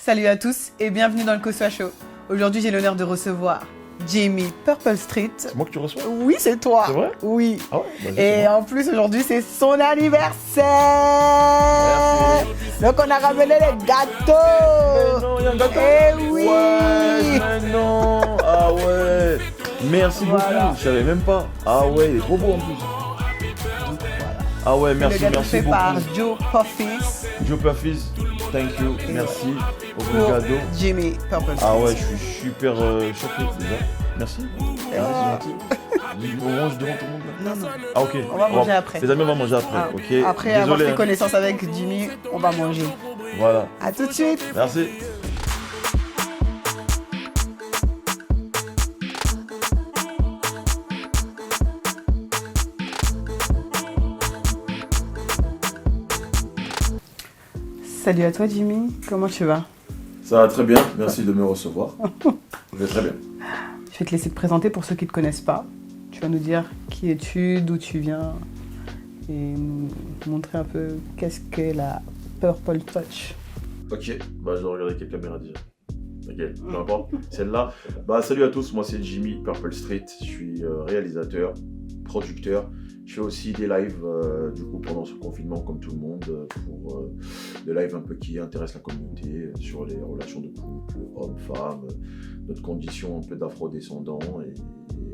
Salut à tous et bienvenue dans le Koswa Show. Aujourd'hui, j'ai l'honneur de recevoir Jimmy Purple Street. C'est moi que tu reçois? Oui, c'est toi. C'est vrai? Oui. Ah ouais, bah, Et en plus, aujourd'hui, c'est son anniversaire. Merci. Donc, on a ramené les gâteaux. Mais non, il y a un gâteau. Eh oui. Ouais, mais non. Ah ouais. Merci Voilà. beaucoup, je savais même pas. Ah ouais, il est trop beau en plus. Ah ouais, merci, Le gâteau merci fait beaucoup. par Joe Puffis Joe Puffis, thank you, merci. pour Obrigado. Jimmy Purple Street. Ah ouais, je suis super choqué déjà. Merci. Ah. Merci, c'est gentil. On mange devant tout le monde là? Non, non. Ah ok. On va manger après. Les amis, on va manger après. Ah, Ok. Après avoir Désolé, fait connaissance avec Jimmy, on va manger. Voilà. À tout de suite. Merci. Salut à toi Jimmy, comment tu vas? Ça va très bien, merci de me recevoir. Je vais très bien. Je vais te laisser te présenter pour ceux qui ne te connaissent pas. Tu vas nous dire qui es-tu, d'où tu viens et nous montrer un peu qu'est-ce qu'est la Purple Touch. Ok, bah je dois regarder quelle caméra déjà. Ok, peu importe, celle-là. Bah salut à tous, moi c'est Jimmy Purple Street, je suis réalisateur, producteur. Je fais aussi des lives du coup pendant ce confinement comme tout le monde pour des lives un peu qui intéressent la communauté sur les relations de couple, hommes-femmes, notre condition un peu d'afro-descendants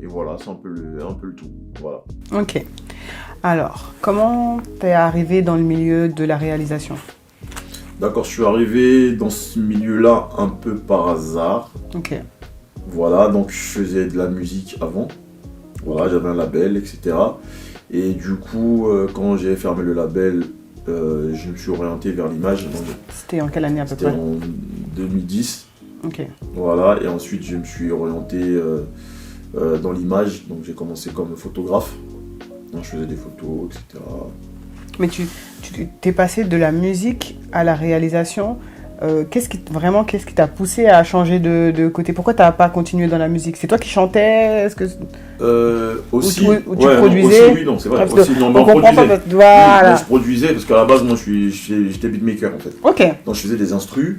et voilà, c'est un peu le tout, voilà. Ok. Alors, comment t'es arrivé dans le milieu de la réalisation? D'accord, je suis arrivé dans ce milieu-là un peu par hasard. Ok. Voilà, donc je faisais de la musique avant. Voilà, j'avais un label, etc. Et du coup, quand j'ai fermé le label, je me suis orienté vers l'image. C'était en quelle année à peu C'était près? en 2010. Ok. Voilà, et ensuite je me suis orienté dans l'image. Donc j'ai commencé comme photographe. Donc, je faisais des photos, etc. Mais tu t'es passé de la musique à la réalisation. Qu'est-ce qui t'a poussé à changer de côté? Pourquoi t'as pas continué dans la musique? C'est toi qui chantais? Est-ce que Aussi, ou tu ouais, produisais? aussi, oui, non, c'est vrai. Parce que Aussi, non, mais on on comprend produisait. pas. Voilà. Oui, moi, je produisais parce qu'à la base, moi, j'étais beatmaker en fait. Ok. Donc je faisais des instrus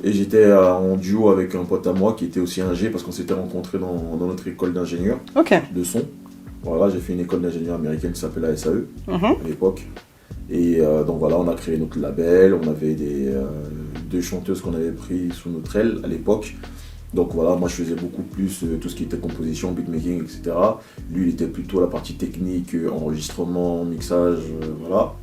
et j'étais en duo avec un pote à moi qui était aussi ingé parce qu'on s'était rencontrés dans notre école d'ingénieur Ok. de son. Voilà, j'ai fait une école d'ingénieur américaine qui s'appelait la SAE Mhm. à l'époque. Et donc voilà, on a créé notre label, on avait deux chanteuses qu'on avait pris sous notre aile à l'époque. Donc voilà, moi je faisais beaucoup plus tout ce qui était composition, beatmaking, etc. Lui il était plutôt la partie technique, enregistrement, mixage, voilà.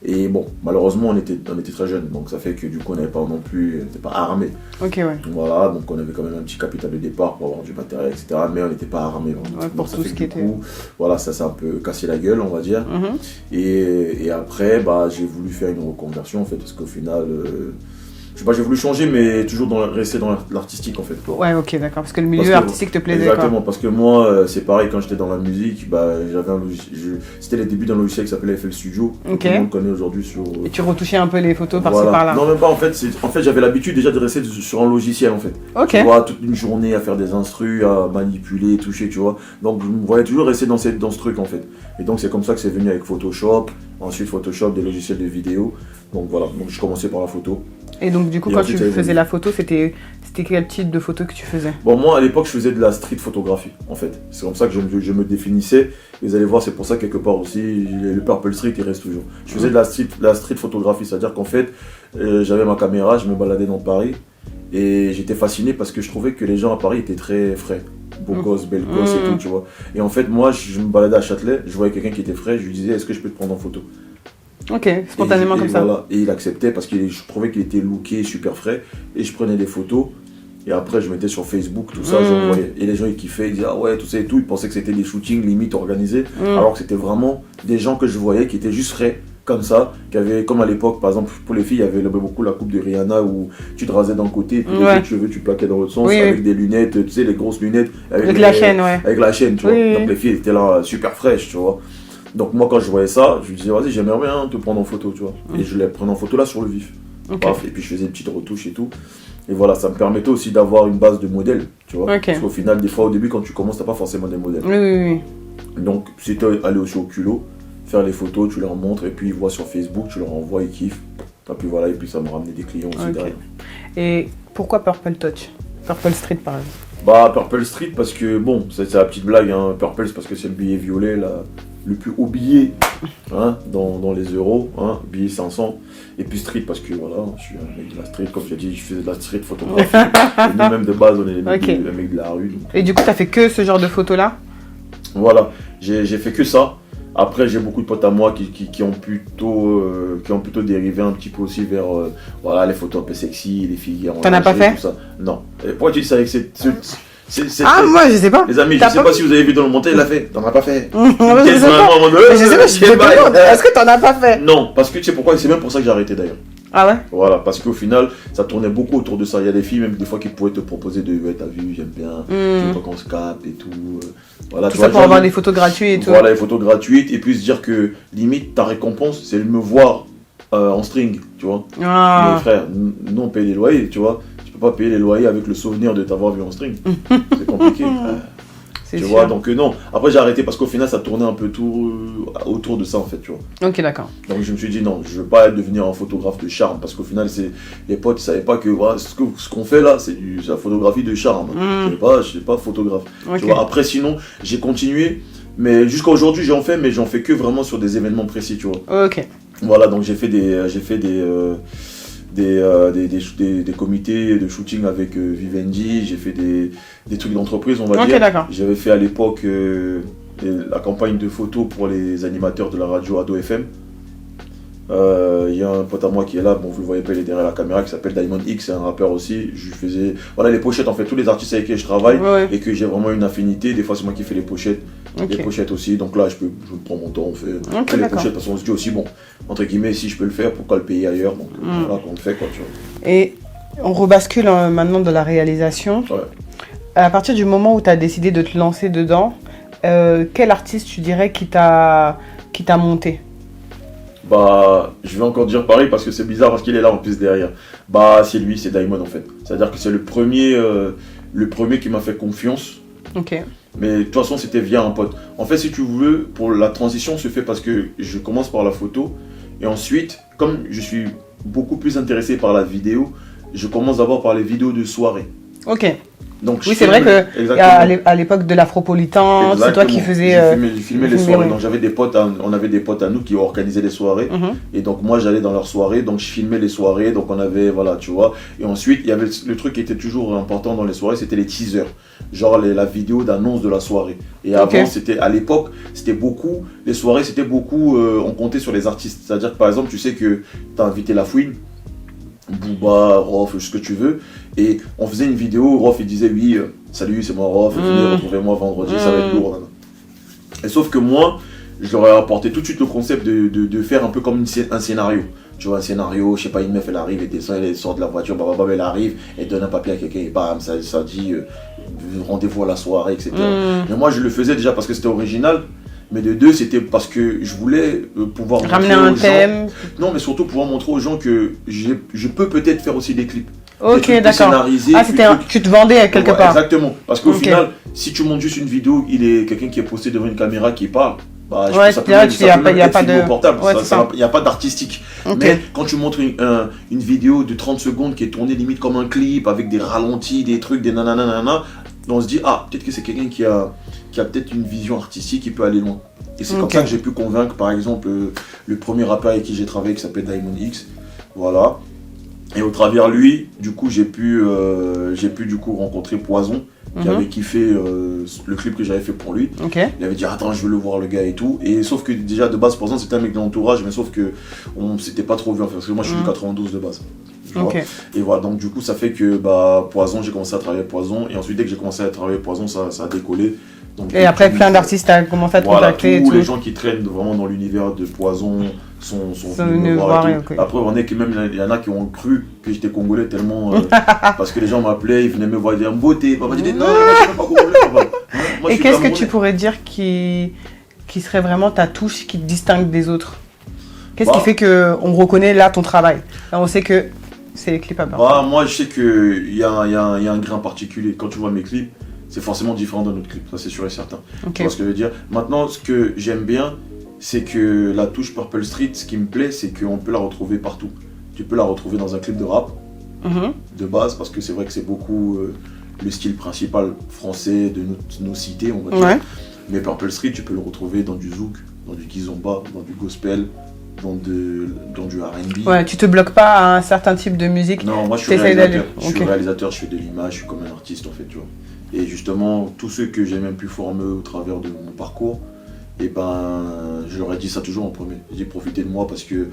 Et bon, malheureusement on était très jeunes, donc ça fait que du coup on n'était pas armés. Ok, ouais. Voilà, donc on avait quand même un petit capital de départ pour avoir du matériel, etc. Mais on n'était pas armés. Ouais, pour donc ça tout fait ce que qui du était. coup, voilà, ça s'est un peu cassé la gueule, on va dire. Mhm. Et après, bah, j'ai voulu faire une reconversion en fait, parce qu'au final, je sais pas, j'ai voulu changer, mais toujours rester dans l'artistique en fait. Ouais, ok, d'accord. Parce que le milieu Parce que- artistique te plaisait, Exactement, parce que moi, c'est pareil, quand j'étais dans la musique, bah, c'était les débuts d'un logiciel qui s'appelait FL Studio, que Ok. tout le monde connaît aujourd'hui sur. Et tu retouchais un peu les photos par-ci Voilà. par-là. Non, même pas en fait, j'avais l'habitude déjà de rester sur un logiciel en fait. Ok. Tu vois, toute une journée à faire des instrus, à manipuler, toucher, tu vois. Donc je me voyais toujours rester dans ce truc en fait. Et donc c'est comme ça que c'est venu avec Photoshop, ensuite Photoshop, des logiciels de vidéo. Donc voilà, donc je commençais par la photo. Et donc, du coup, Et quand ensuite, tu ça faisais évolue. la photo, c'était quel type de photo que tu faisais? Bon, moi à l'époque je faisais de la street photographie en fait. C'est comme ça que je me définissais. Et vous allez voir, c'est pour ça quelque part aussi, le Purple Street il reste toujours. Je faisais de la street photographie, c'est-à-dire qu'en fait, j'avais ma caméra, je me baladais dans Paris. Et j'étais fasciné parce que je trouvais que les gens à Paris étaient très frais. Beaux gosses, belles gosses et tout, tu vois. Et en fait, moi, je me baladais à Châtelet, je voyais quelqu'un qui était frais, je lui disais, est-ce que je peux te prendre en photo? Ok, spontanément Et comme ça. voilà. Et il acceptait parce que je trouvais qu'il était looké, super frais. Et je prenais des photos. Et après, je mettais sur Facebook, tout ça, j'envoyais. Et les gens, ils kiffaient, ils disaient, ah ouais, tout ça et tout. Ils pensaient que c'était des shootings limite organisés. Alors que c'était vraiment des gens que je voyais qui étaient juste frais, comme ça. Qui avaient, comme à l'époque, par exemple, pour les filles, il y avait beaucoup la coupe de Rihanna où tu te rasais d'un côté, puis les autres cheveux, tu plaquais dans l'autre sens, Oui, avec oui. des lunettes, tu sais, les grosses lunettes. Avec la chaîne, ouais. Avec la chaîne, tu vois. Oui, oui. Donc les filles étaient là, super fraîches, tu vois. Donc moi, quand je voyais ça, je me disais, vas-y, j'aimerais bien te prendre en photo, tu vois. Et je les prenais en photo là sur le vif. Ok. Paf, et puis je faisais une petite retouche et tout. Et voilà, ça me permettait aussi d'avoir une base de modèles, tu vois. Ok. Parce qu'au final, des fois, au début, quand tu commences, t'as pas forcément des modèles. Oui, oui, oui. Donc, c'était aller aussi au culot, faire les photos, tu leur montres, et puis ils voient sur Facebook, tu leur envoies, ils kiffent. Et puis voilà, et puis ça me ramenait des clients aussi Ok. derrière. Et pourquoi Purple Touch? Purple Street, par exemple. Bah, Purple Street, parce que, bon, c'est la petite blague, hein. Purple, c'est parce que c'est le billet violet, là, le plus haut billet hein, dans les euros, hein, billet 500. Et puis Street, parce que, voilà, je suis un mec de la street, comme tu as dit, je faisais de la street photographie. Et nous-mêmes, de base, on est les mecs de la rue. Donc. Et du coup, tu as fait que ce genre de photos-là? Voilà, j'ai fait que ça. Après, j'ai beaucoup de potes à moi qui ont plutôt dérivé un petit peu aussi vers voilà, les photos un peu sexy, les filles. T'en as pas fait? Tout ça. Non. Et pourquoi tu dis ça avec moi je sais pas. Les amis, je sais pas si vous avez vu dans le montage, il l'a fait. T'en as pas fait. Je sais pas, est-ce que t'en as pas fait? Non, parce que tu sais pourquoi? C'est même pour ça que j'ai arrêté d'ailleurs. Ah ouais? Voilà, parce qu'au final, ça tournait beaucoup autour de ça. Il y a des filles, même des fois, qui pourraient te proposer de ouais, t'as vu, j'aime bien, tu veux qu'on se capte et tout. Voilà, tout ça pour avoir des photos gratuites et tout. Voilà, les photos gratuites, et puis se dire que limite, ta récompense, c'est de me voir en string, tu vois. Ah. Mais frère, nous on paye les loyers, tu vois. Tu peux pas payer les loyers avec le souvenir de t'avoir vu en string. C'est compliqué. Tu vois, donc non. Après j'ai arrêté parce qu'au final ça tournait un peu tout autour de ça en fait, tu vois. Ok, d'accord. Donc je me suis dit non, je veux pas devenir un photographe de charme parce qu'au final les potes ils savaient pas que voilà, ce qu'on fait là c'est la photographie de charme. Je suis pas photographe. Okay. Tu vois, après sinon j'ai continué, mais jusqu'à aujourd'hui j'en fais que vraiment sur des événements précis, tu vois. Ok. Voilà, donc j'ai fait des comités de shooting avec Vivendi, j'ai fait des trucs d'entreprise, on va dire. J'avais fait à l'époque la campagne de photos pour les animateurs de la radio Ado FM. Il y a un pote à moi qui est là, bon vous le voyez pas, il est derrière la caméra, qui s'appelle Diamond X, c'est un rappeur aussi. Je faisais voilà les pochettes en fait, tous les artistes avec qui je travaille et que j'ai vraiment une affinité. Des fois c'est moi qui fais les pochettes, les pochettes aussi. Donc là je prends mon temps, on fait les pochettes parce qu'on se dit aussi bon entre guillemets si je peux le faire pourquoi le payer ailleurs. Donc voilà qu'on le fait quoi, tu vois. Et on rebascule maintenant de la réalisation. Ouais. À partir du moment où tu as décidé de te lancer dedans, quel artiste tu dirais qui t'a monté? Bah, je vais encore dire pareil parce que c'est bizarre parce qu'il est là en plus derrière. Bah, c'est lui, c'est Diamond en fait. C'est-à-dire que c'est le premier qui m'a fait confiance. Ok. Mais de toute façon, c'était via un pote. En fait, si tu veux, pour la transition se fait parce que je commence par la photo et ensuite, comme je suis beaucoup plus intéressé par la vidéo, je commence d'abord par les vidéos de soirée. Ok. Donc, oui, c'est vrai qu'à l'époque de l'Afropolitan, c'est toi qui faisais. Je filmais les soirées. Donc, on avait des potes à nous qui organisaient les soirées. Et donc, moi, j'allais dans leurs soirées. Donc, je filmais les soirées. Donc, on avait, voilà, tu vois. Et ensuite, il y avait le truc qui était toujours important dans les soirées, c'était les teasers. Genre la vidéo d'annonce de la soirée. Et avant, à l'époque, c'était beaucoup. Les soirées, c'était beaucoup. On comptait sur les artistes. C'est-à-dire que, par exemple, tu sais que tu as invité La Fouine, Booba, Rof, ce que tu veux. Et on faisait une vidéo, Rof il disait oui, salut c'est moi Rof, venez retrouvez-moi vendredi, ça va être lourd. Et sauf que moi, je leur ai apporté tout de suite le concept de faire un peu comme un scénario. Tu vois, un scénario, je sais pas, une meuf elle arrive, elle descend, elle sort de la voiture, elle arrive, elle donne un papier à quelqu'un et bam, ça dit rendez-vous à la soirée, etc. Mais moi je le faisais déjà parce que c'était original. Mais de deux, c'était parce que je voulais pouvoir ramener un thème. Non, mais surtout pouvoir montrer aux gens que je peux peut-être faire aussi des clips. Ok, d'accord. Ah, tu te vendais quelque part. Exactement. Parce qu'au final, si tu montes juste une vidéo, il est quelqu'un qui est posté devant une caméra qui parle. Bah, il n'y a pas de portable, il n'y a pas d'artistique. Mais quand tu montres une vidéo de 30 secondes qui est tournée limite comme un clip avec des ralentis, des trucs, des nanana, on se dit ah peut-être que c'est quelqu'un qui a peut-être une vision artistique qui peut aller loin. Et c'est comme ça que j'ai pu convaincre par exemple le premier rappeur avec qui j'ai travaillé qui s'appelle Diamond X. Voilà. Et au travers lui, du coup j'ai pu du coup rencontrer Poison qui avait kiffé le clip que j'avais fait pour lui. Il avait dit attends je veux le voir le gars et tout. Et sauf que déjà de base Poison c'était un mec de l'entourage mais sauf que on s'était pas trop vu en fait, parce que moi je suis du 92 de base. Et voilà, donc du coup ça fait que Poison, j'ai commencé à travailler Poison et ensuite dès que j'ai commencé à travailler Poison ça a décollé. Donc, et après plein d'artistes ont commencé à te contacter. Tous les gens qui traînent vraiment dans l'univers de Poison sont venus me voir. Après il y en a qui ont cru que j'étais congolais tellement parce que les gens m'appelaient, ils venaient me voir dire beauté, papa disait non, je suis pas congolais. Et qu'est-ce que tu pourrais dire qui serait vraiment ta touche qui te distingue des autres? Qu'est-ce qui fait qu'on reconnaît là ton travail? Là, on sait que c'est les clips à part. Moi je sais qu'il y a un grain particulier. Quand tu vois mes clips, c'est forcément différent d'un autre clip, ça c'est sûr et certain. Tu vois ce que je veux dire? Maintenant, ce que j'aime bien, c'est que la touche Purple Street, ce qui me plaît, c'est qu'on peut la retrouver partout. Tu peux la retrouver dans un clip de rap, de base, parce que c'est vrai que c'est beaucoup le style principal français de nos cités, on va dire. Ouais. Mais Purple Street, tu peux le retrouver dans du zouk, dans du kizomba, dans du gospel, dans du R&B. Ouais, tu te bloques pas à un certain type de musique. Non, moi je suis T'essayes réalisateur. d'aller. Je suis Ok. réalisateur, je fais de l'image, je suis comme un artiste en fait, tu vois. Et justement, tous ceux que j'ai même pu former au travers de mon parcours, et ben, je leur ai dit ça toujours en premier. J'ai dit profitez de moi parce que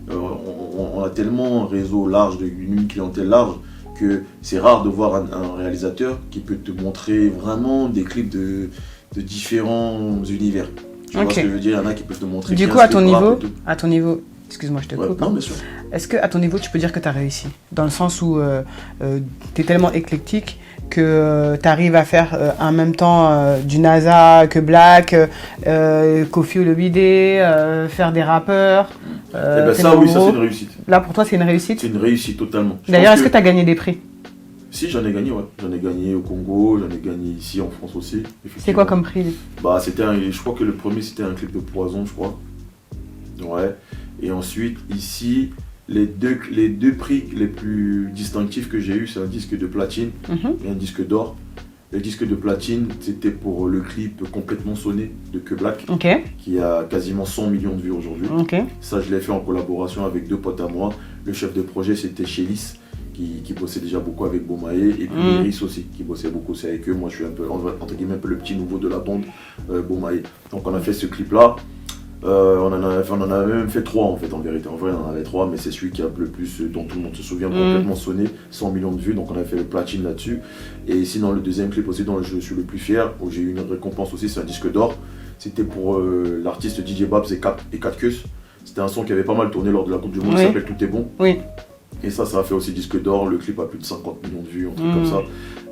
on a tellement un réseau large, une clientèle large, que c'est rare de voir un réalisateur qui peut te montrer vraiment des clips de différents univers. Tu vois ce que je veux dire? Il y en a qui peuvent te montrer. Du 15 coup, clips à ton niveau, excuse-moi, je te Ouais, coupe. non, bien sûr. Est-ce qu'à ton niveau, tu peux dire que tu as réussi? Dans le sens où tu es tellement éclectique que tu arrives à faire en même temps du NASA, que Black, Koffi Olomide, faire des rappeurs. Eh ben ça, oui, ça c'est une réussite. Là, pour toi, c'est une réussite? C'est une réussite totalement. D'ailleurs, est-ce que tu as gagné des prix? Si, j'en ai gagné, ouais. J'en ai gagné au Congo, j'en ai gagné ici en France aussi. C'est quoi comme prix? Bah, je crois que le premier c'était un clip de Poison, je crois. Ouais. Et ensuite, ici, les deux prix les plus distinctifs que j'ai eu, c'est un disque de platine et un disque d'or. Le disque de platine, c'était pour le clip Complètement Sonné de Que Black, qui a quasiment 100 millions de vues aujourd'hui. Ça, je l'ai fait en collaboration avec deux potes à moi. Le chef de projet, c'était Chélis, qui bossait déjà beaucoup avec Bomaye, et puis Iris aussi, qui bossait beaucoup aussi avec eux. Moi, je suis un peu, entre guillemets, un peu le petit nouveau de la bande, Bomaye. Donc, on a fait ce clip-là. On en a même fait 3 en fait, en vérité. En vrai, on en avait 3, mais c'est celui qui a le plus, dont tout le monde se souvient, Complètement Sonné, 100 millions de vues. Donc, on a fait le platine là-dessus. Et sinon, le deuxième clip aussi, dont je suis le plus fier, où j'ai eu une récompense aussi, c'est un disque d'or. C'était pour l'artiste DJ Babs et 4 Kus. C'était un son qui avait pas mal tourné lors de la Coupe du Monde, qui s'appelle Tout est bon. Oui. Et ça a fait aussi disque d'or. Le clip a plus de 50 millions de vues, un truc comme ça.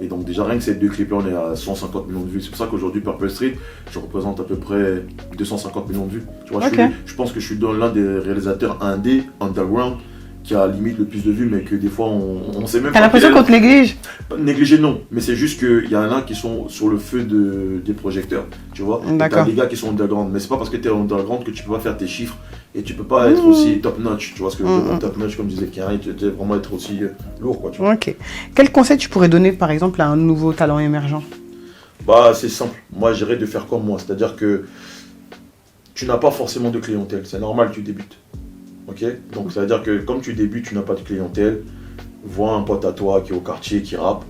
Et donc déjà rien que ces deux clips-là, on est à 150 millions de vues. C'est pour ça qu'aujourd'hui Purple Street, je représente à peu près 250 millions de vues. Tu vois, je pense que je suis dans l'un des réalisateurs indé, underground, qui a limite le plus de vues, mais que des fois on sait même pas. T'as l'impression qu'on te néglige? Négligé non, mais c'est juste qu'il y en a qui sont sur le feu des projecteurs, tu vois. T'as des gars qui sont underground, mais c'est pas parce que t'es underground que tu peux pas faire tes chiffres et tu peux pas être aussi top notch, tu vois ce que je veux dire. Top notch, comme disait Kari, tu dois vraiment être aussi lourd, quoi, tu vois. Ok. Quel conseil tu pourrais donner par exemple à un nouveau talent émergent? Bah c'est simple, moi j'irais de faire comme moi, c'est-à-dire que tu n'as pas forcément de clientèle, c'est normal, tu débutes. Ok, donc ça veut dire que comme tu débutes, tu n'as pas de clientèle, vois un pote à toi qui est au quartier, qui rappe,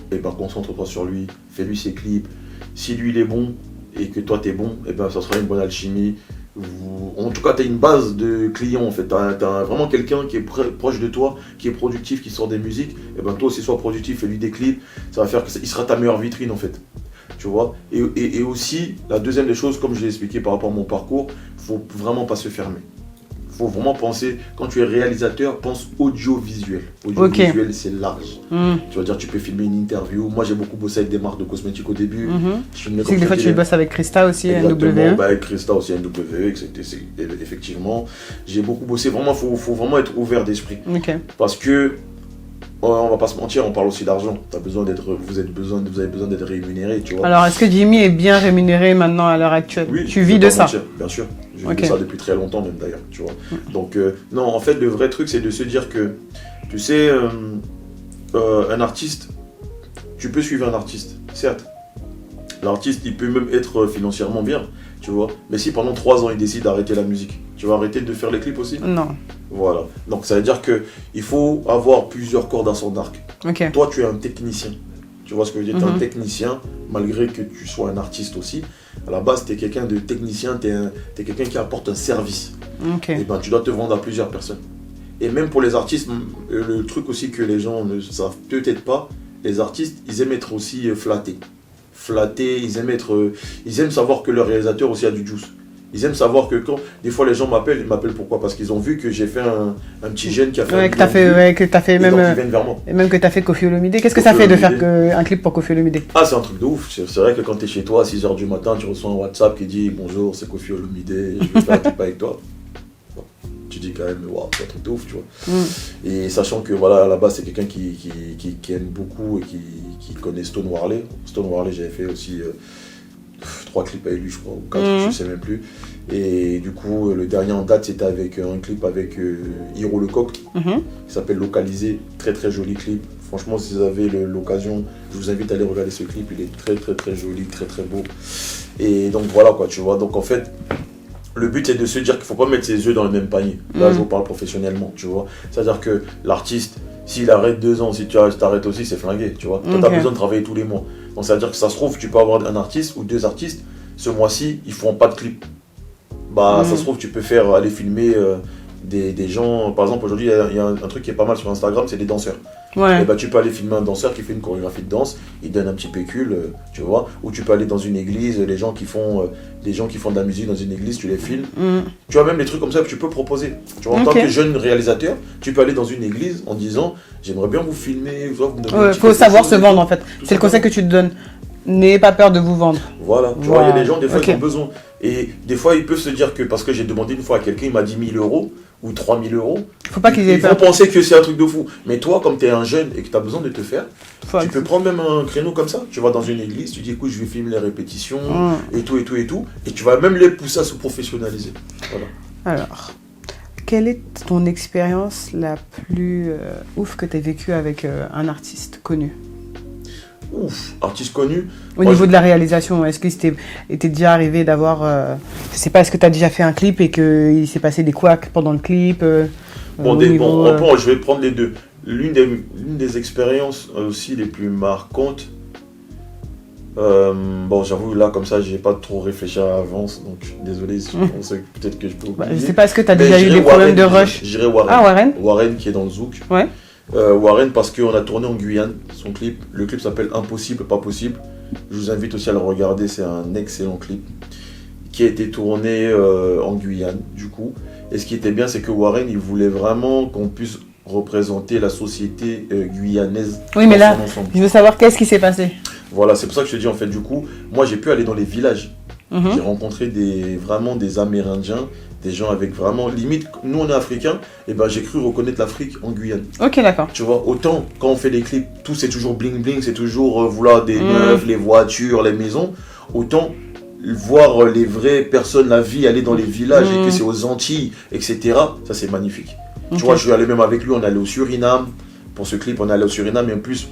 et ben concentre-toi sur lui, fais-lui ses clips. Si lui il est bon et que toi t'es bon, et ben ça sera une bonne alchimie. En tout cas, tu as une base de clients en fait. Tu as vraiment quelqu'un qui est proche de toi, qui est productif, qui sort des musiques. Et ben toi aussi sois productif, fais-lui des clips. Ça va faire qu'il sera ta meilleure vitrine en fait. Tu vois. Et aussi, la deuxième des choses, comme je l'ai expliqué par rapport à mon parcours, faut vraiment pas se fermer. Faut vraiment penser, quand tu es réalisateur, pense audiovisuel. Audiovisuel, c'est large. Tu vas dire, tu peux filmer une interview. Moi, j'ai beaucoup bossé avec des marques de cosmétiques au début. C'est que des fois, tu bosses avec Krista aussi, NWE. Avec Krista aussi, NWE, effectivement. J'ai beaucoup bossé. Vraiment, faut vraiment être ouvert d'esprit. Parce que, on va pas se mentir, on parle aussi d'argent. Vous avez besoin d'être rémunéré, tu vois. Alors, est-ce que Jimmy est bien rémunéré maintenant à l'heure actuelle? Oui, tu vis de ça? Bien sûr. Je vis de ça depuis très longtemps même d'ailleurs, tu vois. Donc, non, en fait, le vrai truc, c'est de se dire que, tu sais, un artiste, tu peux suivre un artiste, certes. L'artiste, il peut même être financièrement bien, tu vois. Mais si pendant 3 ans, il décide d'arrêter la musique, tu vas arrêter de faire les clips aussi? Non. Voilà. Donc, ça veut dire qu'il faut avoir plusieurs cordes à son arc. Toi, tu es un technicien. Tu vois ce que je veux dire? Tu es un technicien, malgré que tu sois un artiste aussi. À la base, tu es quelqu'un de technicien, tu es quelqu'un qui apporte un service. Et ben, tu dois te vendre à plusieurs personnes. Et même pour les artistes, le truc aussi que les gens ne savent peut-être pas, les artistes, ils aiment être aussi flattés. Ils aiment savoir que le réalisateur aussi a du juice. Ils aiment savoir que quand, des fois les gens m'appellent, ils m'appellent pourquoi? Parce qu'ils ont vu que j'ai fait un petit jeune qui a fait que t'as fait même, ils viennent vers moi. Et même que t'as fait Koffi Olomide. Qu'est-ce que ça fait de faire un clip pour Koffi Olomide? Ah, c'est un truc de ouf. C'est vrai que quand t'es chez toi à 6h du matin, tu reçois un WhatsApp qui dit bonjour, c'est Koffi Olomide, je veux faire un clip avec toi. Bon, tu dis quand même, waouh, c'est un truc de ouf, tu vois. Et sachant que voilà, à la base, c'est quelqu'un qui aime beaucoup et qui connaît Stone Warley. Stone Warley, j'avais fait aussi 3 clips avec lui, je crois, ou 4, Mhm. je sais même plus. Et du coup, le dernier en date, c'était avec un clip avec Hiro Lecoq, Mhm. qui s'appelle Localisé. Très très joli clip. Franchement, si vous avez l'occasion, je vous invite à aller regarder ce clip. Il est très très très joli, très très beau. Et donc voilà quoi, tu vois. Donc en fait, le but c'est de se dire qu'il ne faut pas mettre ses œufs dans le même panier. Là, je vous parle professionnellement, tu vois. C'est-à-dire que l'artiste, s'il arrête 2 ans, si tu t'arrêtes aussi, c'est flingué, tu vois. Toi, tu as besoin de travailler tous les mois. Donc c'est-à-dire que ça se trouve, tu peux avoir un artiste ou 2 artistes. Ce mois-ci, ils font pas de clip. Bah, ça se trouve, tu peux faire aller filmer des gens. Par exemple, aujourd'hui, il y a un truc qui est pas mal sur Instagram, c'est des danseurs. Ouais. Et bah, tu peux aller filmer un danseur qui fait une chorégraphie de danse, il donne un petit pécule, tu vois. Ou tu peux aller dans une église, les gens qui font de la musique dans une église, tu les filmes. Tu vois, même des trucs comme ça que tu peux proposer. Tu vois, en tant que jeune réalisateur, tu peux aller dans une église en disant j'aimerais bien vous filmer. Vous me donnez Faut savoir se vendre en fait. C'est le conseil que tu te donnes. N'ayez pas peur de vous vendre. Voilà, tu vois, il y a des gens, des fois, ils ont besoin. Et des fois, ils peuvent se dire que parce que j'ai demandé une fois à quelqu'un, il m'a dit 1000 € ou 3000 €. Faut pas qu'ils aient Ils peur. vont penser que c'est un truc de fou. Mais toi, comme tu es un jeune et que tu as besoin de te faire, tu peux prendre même un créneau comme ça. Tu vas dans une église, tu dis écoute, je vais filmer les répétitions et tout, et tout, et tout. Et tu vas même les pousser à se professionnaliser. Voilà. Alors, quelle est ton expérience la plus ouf que tu as vécue avec un artiste connu? Ouf, artiste connu. Au niveau de la réalisation, est-ce que était déjà arrivé d'avoir, je sais pas, est-ce que tu as déjà fait un clip et qu'il s'est passé des couacs pendant le clip je vais prendre les deux. L'une des expériences aussi les plus marquantes, j'avoue, là, comme ça, j'ai pas trop réfléchi à l'avance, donc désolé, peut-être que je peux oublier. Je sais pas, est-ce que tu as déjà eu des problèmes de rush? J'irai Warren. Ah, Warren. Warren qui est dans le Zouk. Ouais. Warren parce qu'on a tourné en Guyane son clip. Le clip s'appelle Impossible, pas possible. Je vous invite aussi à le regarder, c'est un excellent clip qui a été tourné en Guyane du coup. Et ce qui était bien, c'est que Warren, il voulait vraiment qu'on puisse représenter la société guyanaise. Oui, mais là, je veux savoir qu'est-ce qui s'est passé. Voilà, c'est pour ça que je te dis en fait, du coup, moi j'ai pu aller dans les villages. J'ai rencontré vraiment des Amérindiens, des gens avec vraiment, limite, nous on est africains, et ben j'ai cru reconnaître l'Afrique en Guyane. Ok, d'accord. Tu vois, autant quand on fait des clips, tout c'est toujours bling bling, c'est toujours voilà, des meufs, les voitures, les maisons, autant voir les vraies personnes, la vie, aller dans les villages et que c'est aux Antilles, etc. Ça c'est magnifique. Tu vois, je suis allé même avec lui, on est allé au Suriname. Pour ce clip, on est allé au Suriname et en plus,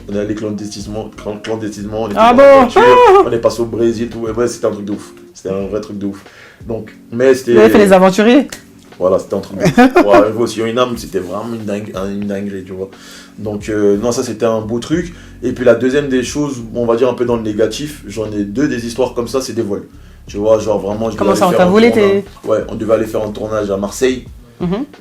on est allé clandestinement, on était dans la voiture, on est passé au Brésil, tout. Ouais, c'était un truc de ouf. C'était un vrai truc de ouf. Donc, mais c'était. Vous avez fait les aventuriers? Voilà, c'était un truc de ouf. Pour arriver au Suriname, c'était vraiment une dinguerie, tu vois. Donc, non, ça c'était un beau truc. Et puis la deuxième des choses, on va dire un peu dans le négatif, j'en ai deux des histoires comme ça, c'est des vols. Tu vois, genre vraiment. Comment ça, on t'a volé Ouais, on devait aller faire un tournage à Marseille.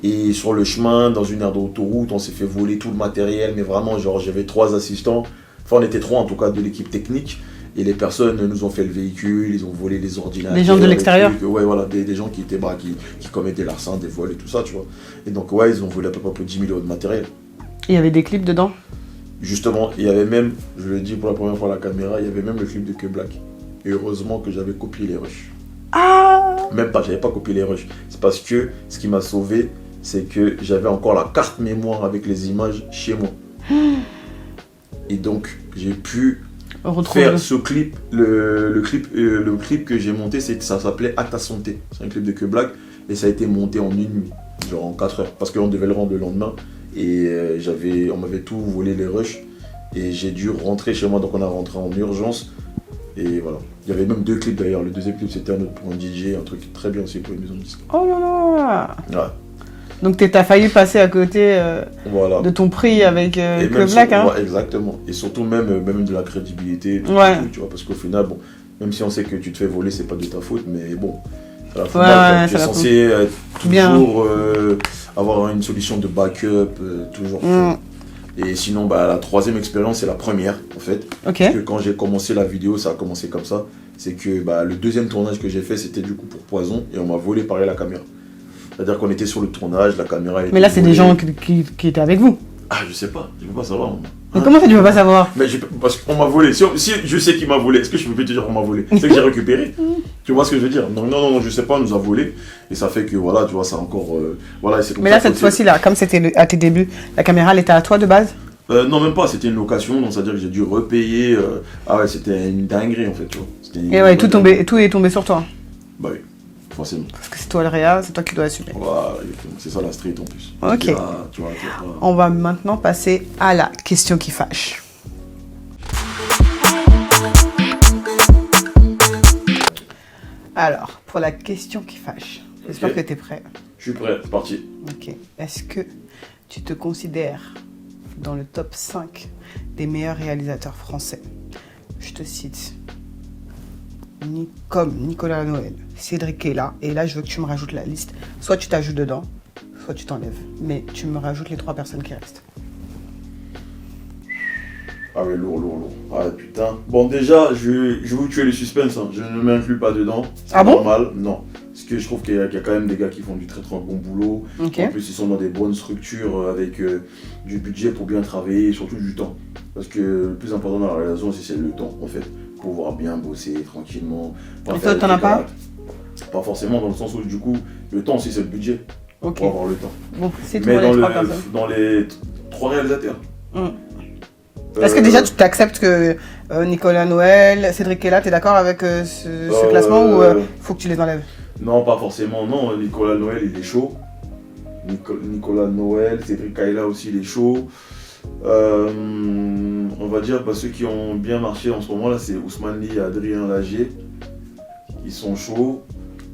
Et sur le chemin, dans une aire d'autoroute, on s'est fait voler tout le matériel, mais vraiment, genre, j'avais 3 assistants, enfin, on était 3 en tout cas de l'équipe technique, et les personnes nous ont fait le véhicule, ils ont volé les ordinateurs. Des gens de l'extérieur? Ouais, voilà, des gens qui étaient qui commettaient des larcins, des vols et tout ça, tu vois. Et donc, ouais, ils ont volé à peu près 10 000 € de matériel. Il y avait des clips dedans? Justement, il y avait même, je le dis pour la première fois à la caméra, il y avait même le clip de Que Black. Et heureusement que j'avais copié les rushs. Ah! Même pas, j'avais pas copié les rushs. C'est parce que ce qui m'a sauvé, c'est que j'avais encore la carte mémoire avec les images chez moi. Et donc, j'ai pu faire ce clip. Le clip que j'ai monté, ça s'appelait À ta santé. C'est un clip de Que Black. Et ça a été monté en 1 nuit, genre en 4 heures. Parce qu'on devait le rendre le lendemain. Et on m'avait tout volé les rushs. Et j'ai dû rentrer chez moi, donc on a rentré en urgence. Et voilà. Il y avait même 2 clips d'ailleurs. Le deuxième clip, c'était un autre pour un DJ, un truc très bien aussi pour une maison de disque. Oh là là! Ouais. Donc t'as failli passer à côté de ton prix avec Que Black, hein? Ouais, exactement. Et surtout même de la crédibilité, tout, tu vois, parce qu'au final, bon, même si on sait que tu te fais voler, c'est pas de ta faute, mais bon, ça la fout mal. Tu es censé toujours avoir une solution de backup, toujours. Et sinon, la troisième expérience, c'est la première, en fait. Ok. Parce que quand j'ai commencé la vidéo, ça a commencé comme ça. C'est que le deuxième tournage que j'ai fait, c'était du coup pour Poison, et on m'a volé pareil la caméra. C'est-à-dire qu'on était sur le tournage, la caméra était. Mais là, c'est des gens qui étaient avec vous. Ah, je sais pas, je peux pas savoir. Mais comment ça, tu peux pas savoir? Mais parce qu'on m'a volé. Si je sais qui m'a volé, est-ce que je peux te dire qu'on m'a volé? C'est que j'ai récupéré. Tu vois ce que je veux dire? Non, je sais pas, on nous a volé. Et ça fait que, voilà, tu vois, ça encore. Voilà, c'est comme mais ça là, cette fois-ci, là, comme c'était à tes débuts, la caméra, elle était à toi de base? Non, même pas, c'était une location, donc c'est-à-dire que j'ai dû repayer. Ah ouais, c'était une dinguerie en fait, tu vois. Et ouais, tout est tombé sur toi. Bah oui, forcément. Parce que c'est toi le réa, c'est toi qui dois assumer. Voilà, c'est ça la street en plus. Ok. Tu vois, On va maintenant passer à la question qui fâche. Alors, pour la question qui fâche, j'espère que tu es prêt. Je suis prêt, c'est parti. Ok. Est-ce que tu te considères dans le top 5 des meilleurs réalisateurs français? Je te cite comme Nicolas Noël, Cédric Kella, et là je veux que tu me rajoutes la liste. Soit tu t'ajoutes dedans, soit tu t'enlèves. Mais tu me rajoutes les 3 personnes qui restent. Ah ouais, lourd. Ah putain. Bon, déjà, je vais vous tuer le suspense. Hein. Je ne m'inclus pas dedans. C'est normal. Non. Parce que je trouve qu'il y a quand même des gars qui font du très bon boulot. Okay. En plus, ils sont dans des bonnes structures avec du budget pour bien travailler et surtout du temps. Parce que le plus important dans la réalisation, c'est le temps, en fait. Pouvoir bien bosser tranquillement. Et toi, t'en as pas? Pas forcément, dans le sens où, du coup, le temps aussi, c'est le budget. Ok. Pour avoir le temps. Bon, c'est tout. Mais les 3 personnes. dans les 3 réalisateurs. Est-ce que déjà tu t'acceptes que Nicolas Noël, Cédric Kella, t'es d'accord avec ce classement ou faut que tu les enlèves? Non, pas forcément. Non, Nicolas Noël, il est chaud. Nicolas Noël, Cédric Kella aussi, il est chaud. On va dire, ceux qui ont bien marché en ce moment-là, c'est Ousmane Ly et Adrien Lagier. Ils sont chauds.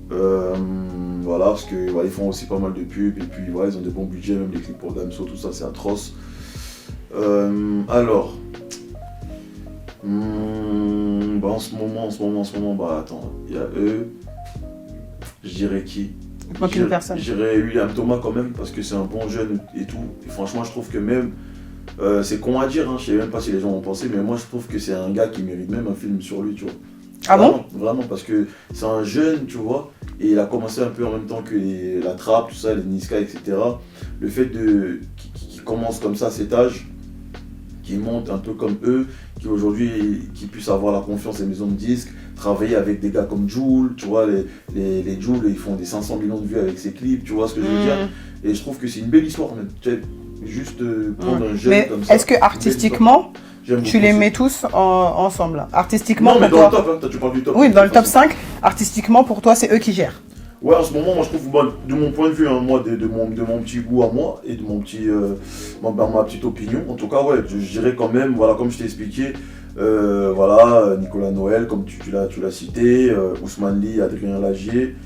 Voilà, parce qu'ils font aussi pas mal de pubs. Et puis, voilà, ils ont des bons budgets, même les clips pour Damso, tout ça, c'est atroce. Alors, en ce moment, attends, il y a eux, je dirais qui? Aucune personne. Je dirais William Thomas quand même, parce que c'est un bon jeune et tout, et franchement je trouve que même, c'est con à dire, hein, je sais même pas si les gens vont penser, mais moi je trouve que c'est un gars qui mérite même un film sur lui, tu vois. Ah bon? Vraiment, parce que c'est un jeune, tu vois, et il a commencé un peu en même temps que la trappe, tout ça, les Niska, etc. Le fait qu'il commence comme ça à cet âge, qui monte un peu comme eux, qui aujourd'hui qui puissent avoir la confiance des maisons de disques, travailler avec des gars comme Jul, tu vois, les Jul, ils font des 500 millions de vues avec ses clips, tu vois ce que je veux dire. Et je trouve que c'est une belle histoire même, tu sais, juste prendre un jeune comme ça. Mais est-ce que artistiquement, tu les mets tous ensemble là? Artistiquement, non, mais pour dans toi... le top, hein, tu parles du top. Oui, dans le top 5, artistiquement pour toi c'est eux qui gèrent. Ouais, en ce moment, moi je trouve, de mon point de vue, hein, moi, de mon petit goût à moi et de mon petit, ma petite opinion, en tout cas, ouais, je dirais quand même, voilà, comme je t'ai expliqué, voilà, Nicolas Noël, comme tu l'as cité, Ousmane Ly, Adrien Lagier,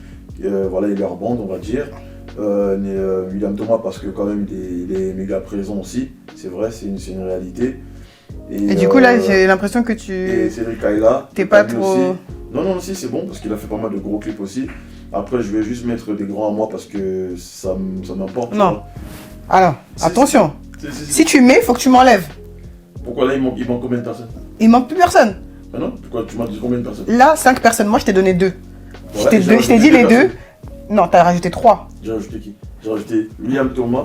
voilà, et leur bande, on va dire. William Thomas, parce que quand même, il est méga présent aussi, c'est vrai, c'est une réalité. Et du coup, là, j'ai l'impression que tu... Et Cédric Kella. T'es pas trop... Aussi. Non, si, c'est bon, parce qu'il a fait pas mal de gros clips aussi. Après, je vais juste mettre des grands à moi parce que ça m'importe. Non. Alors, attention. Si tu mets, il faut que tu m'enlèves. Pourquoi là, il manque combien de personnes? Il manque plus personne. Ah non? Pourquoi tu m'as dit combien de personnes? Là, 5 personnes. Moi, je t'ai donné 2. Ouais, je t'ai dit les 2. Non, t'as rajouté 3. J'ai rajouté qui? J'ai rajouté William Thomas.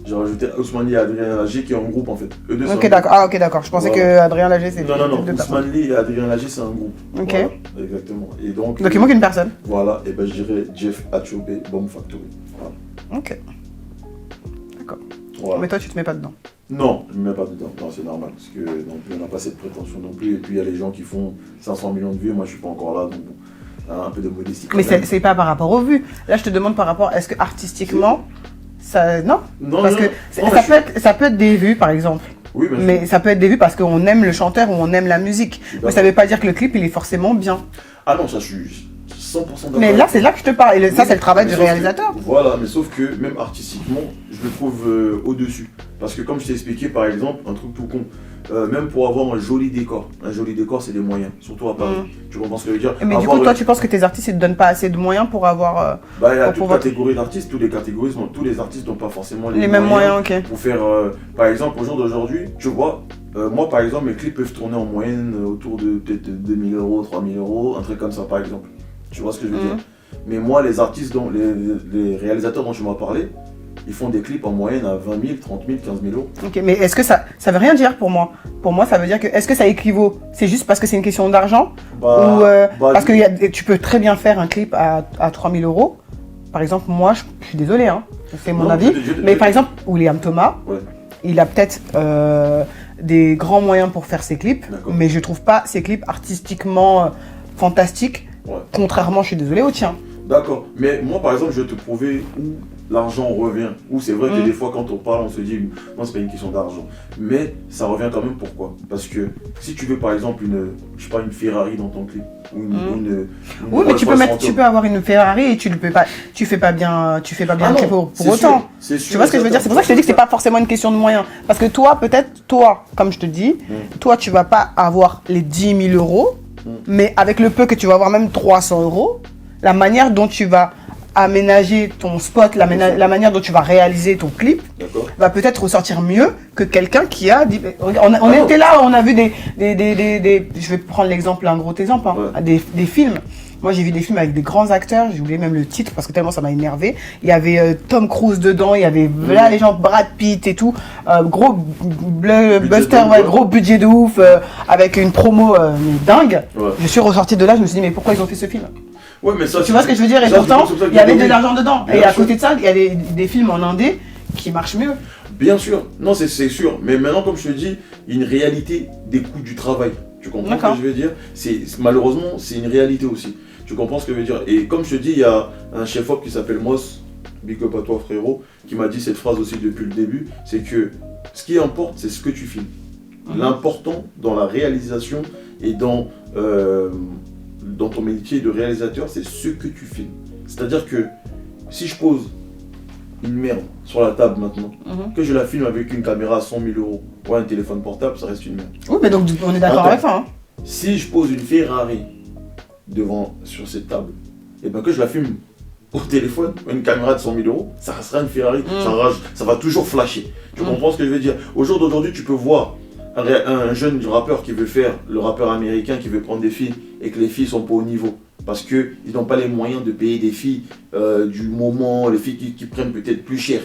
J'ai rajouté Ousmane Ly et Adrien Lagier qui est en groupe en fait. Eux deux, ok, d'accord. Ah, ok, d'accord. Je pensais que Adrien Lagier c'est. Non. Ousmane Ly et Adrien Lagier c'est un groupe. Ok. Voilà, exactement. Et donc il manque une personne. Voilà, et ben je dirais Jeff Atchobe, Bomb Factory. Voilà. Ok. D'accord. Voilà. Mais toi, tu te mets pas dedans? Non, je ne me mets pas dedans. Non, c'est normal. Parce que on n'a pas cette prétention non plus. Et puis il y a les gens qui font 500 millions de vues. Moi, je suis pas encore là. Donc bon, un peu de modestie. Mais c'est pas par rapport aux vues. Là, je te demande par rapport. Est-ce que artistiquement. Ça, non, parce que ça peut être des vues par exemple. Oui, mais ça peut être des vues parce qu'on aime le chanteur ou on aime la musique. Mais ça veut pas dire que le clip il est forcément bien. Ah non, ça je suis 100% d'accord. Mais là c'est là que je te parle. Et ça c'est le travail du réalisateur. Voilà, mais sauf que même artistiquement, je le trouve au-dessus. Parce que comme je t'ai expliqué par exemple, un truc tout con, même pour avoir un joli décor c'est des moyens, surtout à Paris. Tu comprends ce que je veux dire? Mais du coup, toi tu penses que tes artistes ils te donnent pas assez de moyens pour avoir... il y a toute catégorie d'artistes, tous les artistes n'ont pas forcément les mêmes moyens, ok. Pour faire, par exemple, au jour d'aujourd'hui, tu vois, moi par exemple, mes clips peuvent tourner en moyenne autour de peut-être 2000 €, 3000 €, un truc comme ça par exemple. Tu vois ce que je veux dire? Mais moi, les artistes, les réalisateurs dont tu m'as parlé, ils font des clips en moyenne à 20 000, 30 000, 15 000 €. Ok, mais est-ce que ça veut rien dire pour moi? Pour moi, ça veut dire que, est-ce que ça équivaut? C'est juste parce que c'est une question d'argent? Ou parce que tu peux très bien faire un clip à 3 000 €. Par exemple, moi, je suis désolé, hein, c'est mon avis. Mais par exemple, William Thomas, il a peut-être des grands moyens pour faire ses clips, mais je trouve pas ses clips artistiquement... fantastique, contrairement, je suis désolé, au tien. D'accord, mais moi par exemple je vais te prouver où l'argent revient, où c'est vrai que des fois quand on parle on se dit non c'est pas une question d'argent, mais ça revient quand même. Pourquoi? Parce que si tu veux par exemple une Ferrari dans ton clip, ou une oui mais tu peux avoir une Ferrari et tu fais pas bien le clip pour autant. Sûr, tu vois ce que je veux dire? C'est pour ça que je te dis que c'est pas forcément une question de moyens, parce que toi comme je te dis, toi tu vas pas avoir les 10 000 euros, mais avec le peu que tu vas avoir, même 300 euros, la manière dont tu vas aménager ton spot, la manière dont tu vas réaliser ton clip va peut-être ressortir mieux que quelqu'un qui a dit... On était là, on a vu des je vais prendre l'exemple, un gros exemple, des films. Moi j'ai vu des films avec des grands acteurs, j'ai oublié même le titre parce que tellement ça m'a énervé. Il y avait Tom Cruise dedans, il y avait là les gens, Brad Pitt et tout, gros buster, gros budget de ouf, avec une promo dingue. Je suis ressorti de là, je me suis dit mais pourquoi ils ont fait ce film? Ouais, mais ça, tu vois ce que je veux dire? Et pourtant, il y avait de l'argent dedans. Et à côté de ça, il y a des films en indé qui marchent mieux. Bien sûr, non, c'est sûr. Mais maintenant, comme je te dis, il y a une réalité des coûts du travail. Tu comprends ce que je veux dire? Malheureusement, c'est une réalité aussi. Tu comprends ce que je veux dire? Et comme je te dis, il y a un chef-op qui s'appelle Moss, big up à toi frérot, qui m'a dit cette phrase aussi depuis le début, c'est que ce qui importe, c'est ce que tu filmes. L'important dans la réalisation et dans ton métier de réalisateur, c'est ce que tu filmes. C'est-à-dire que si je pose une merde sur la table maintenant, que je la filme avec une caméra à 100 000 euros ou un téléphone portable, ça reste une merde. Oui, mais donc on est d'accord avec ça. Hein. Si je pose une Ferrari sur cette table, et ben que je la filme au téléphone, une caméra de 100 000 euros, ça restera une Ferrari, ça va toujours flasher. Tu comprends ce que je veux dire? Au jour d'aujourd'hui, tu peux voir un jeune rappeur qui veut faire le rappeur américain, qui veut prendre des filles et que les filles sont pas au niveau parce qu'ils n'ont pas les moyens de payer des filles du moment, les filles qui prennent peut-être plus cher.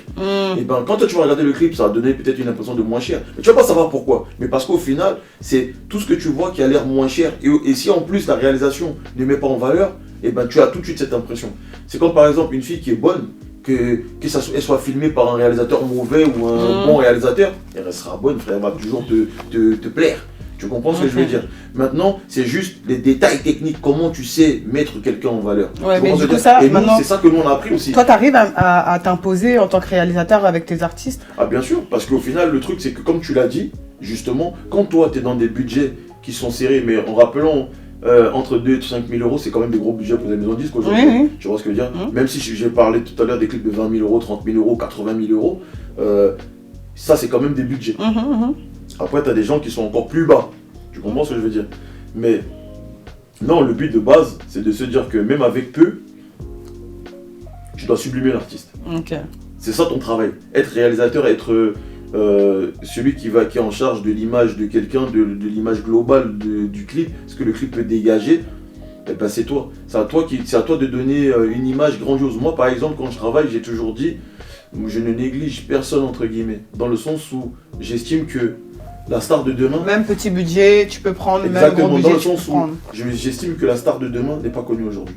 Et ben quand toi tu vas regarder le clip, ça va donner peut-être une impression de moins cher, mais tu vas pas savoir pourquoi, mais parce qu'au final c'est tout ce que tu vois qui a l'air moins cher, et si en plus la réalisation ne met pas en valeur, et ben tu as tout de suite cette impression. C'est comme par exemple une fille qui est bonne, qu'elle soit filmée par un réalisateur mauvais ou un bon réalisateur, elle restera bonne, frère, elle va toujours te plaire. Tu comprends ce que je veux dire? Maintenant, c'est juste les détails techniques, comment tu sais mettre quelqu'un en valeur. Ouais, mais du coup, ça, et maintenant, c'est ça que nous on a appris aussi. Toi, tu arrives à t'imposer en tant que réalisateur avec tes artistes? Ah bien sûr, parce qu'au final, le truc c'est que comme tu l'as dit, justement, quand toi tu es dans des budgets qui sont serrés, mais en rappelant entre 2 et 5 000 euros, c'est quand même des gros budgets pour les maisons de disques aujourd'hui. Tu vois ce que je veux dire? Même si j'ai parlé tout à l'heure des clips de 20 000 euros, 30 000 euros, 80 000 euros, ça c'est quand même des budgets. Après, tu as des gens qui sont encore plus bas. Tu comprends ce que je veux dire? Mais non, le but de base, c'est de se dire que même avec peu, tu dois sublimer l'artiste. C'est ça ton travail. Être réalisateur, être celui qui est en charge de l'image de quelqu'un, de l'image globale du clip, ce que le clip peut dégager, eh ben c'est toi. C'est à toi de donner une image grandiose. Moi, par exemple, quand je travaille, j'ai toujours dit, je ne néglige personne, entre guillemets, dans le sens où j'estime que la star de demain... Même petit budget, tu peux prendre, exactement, même gros budget, dans le sens où j'estime que la star de demain n'est pas connue aujourd'hui.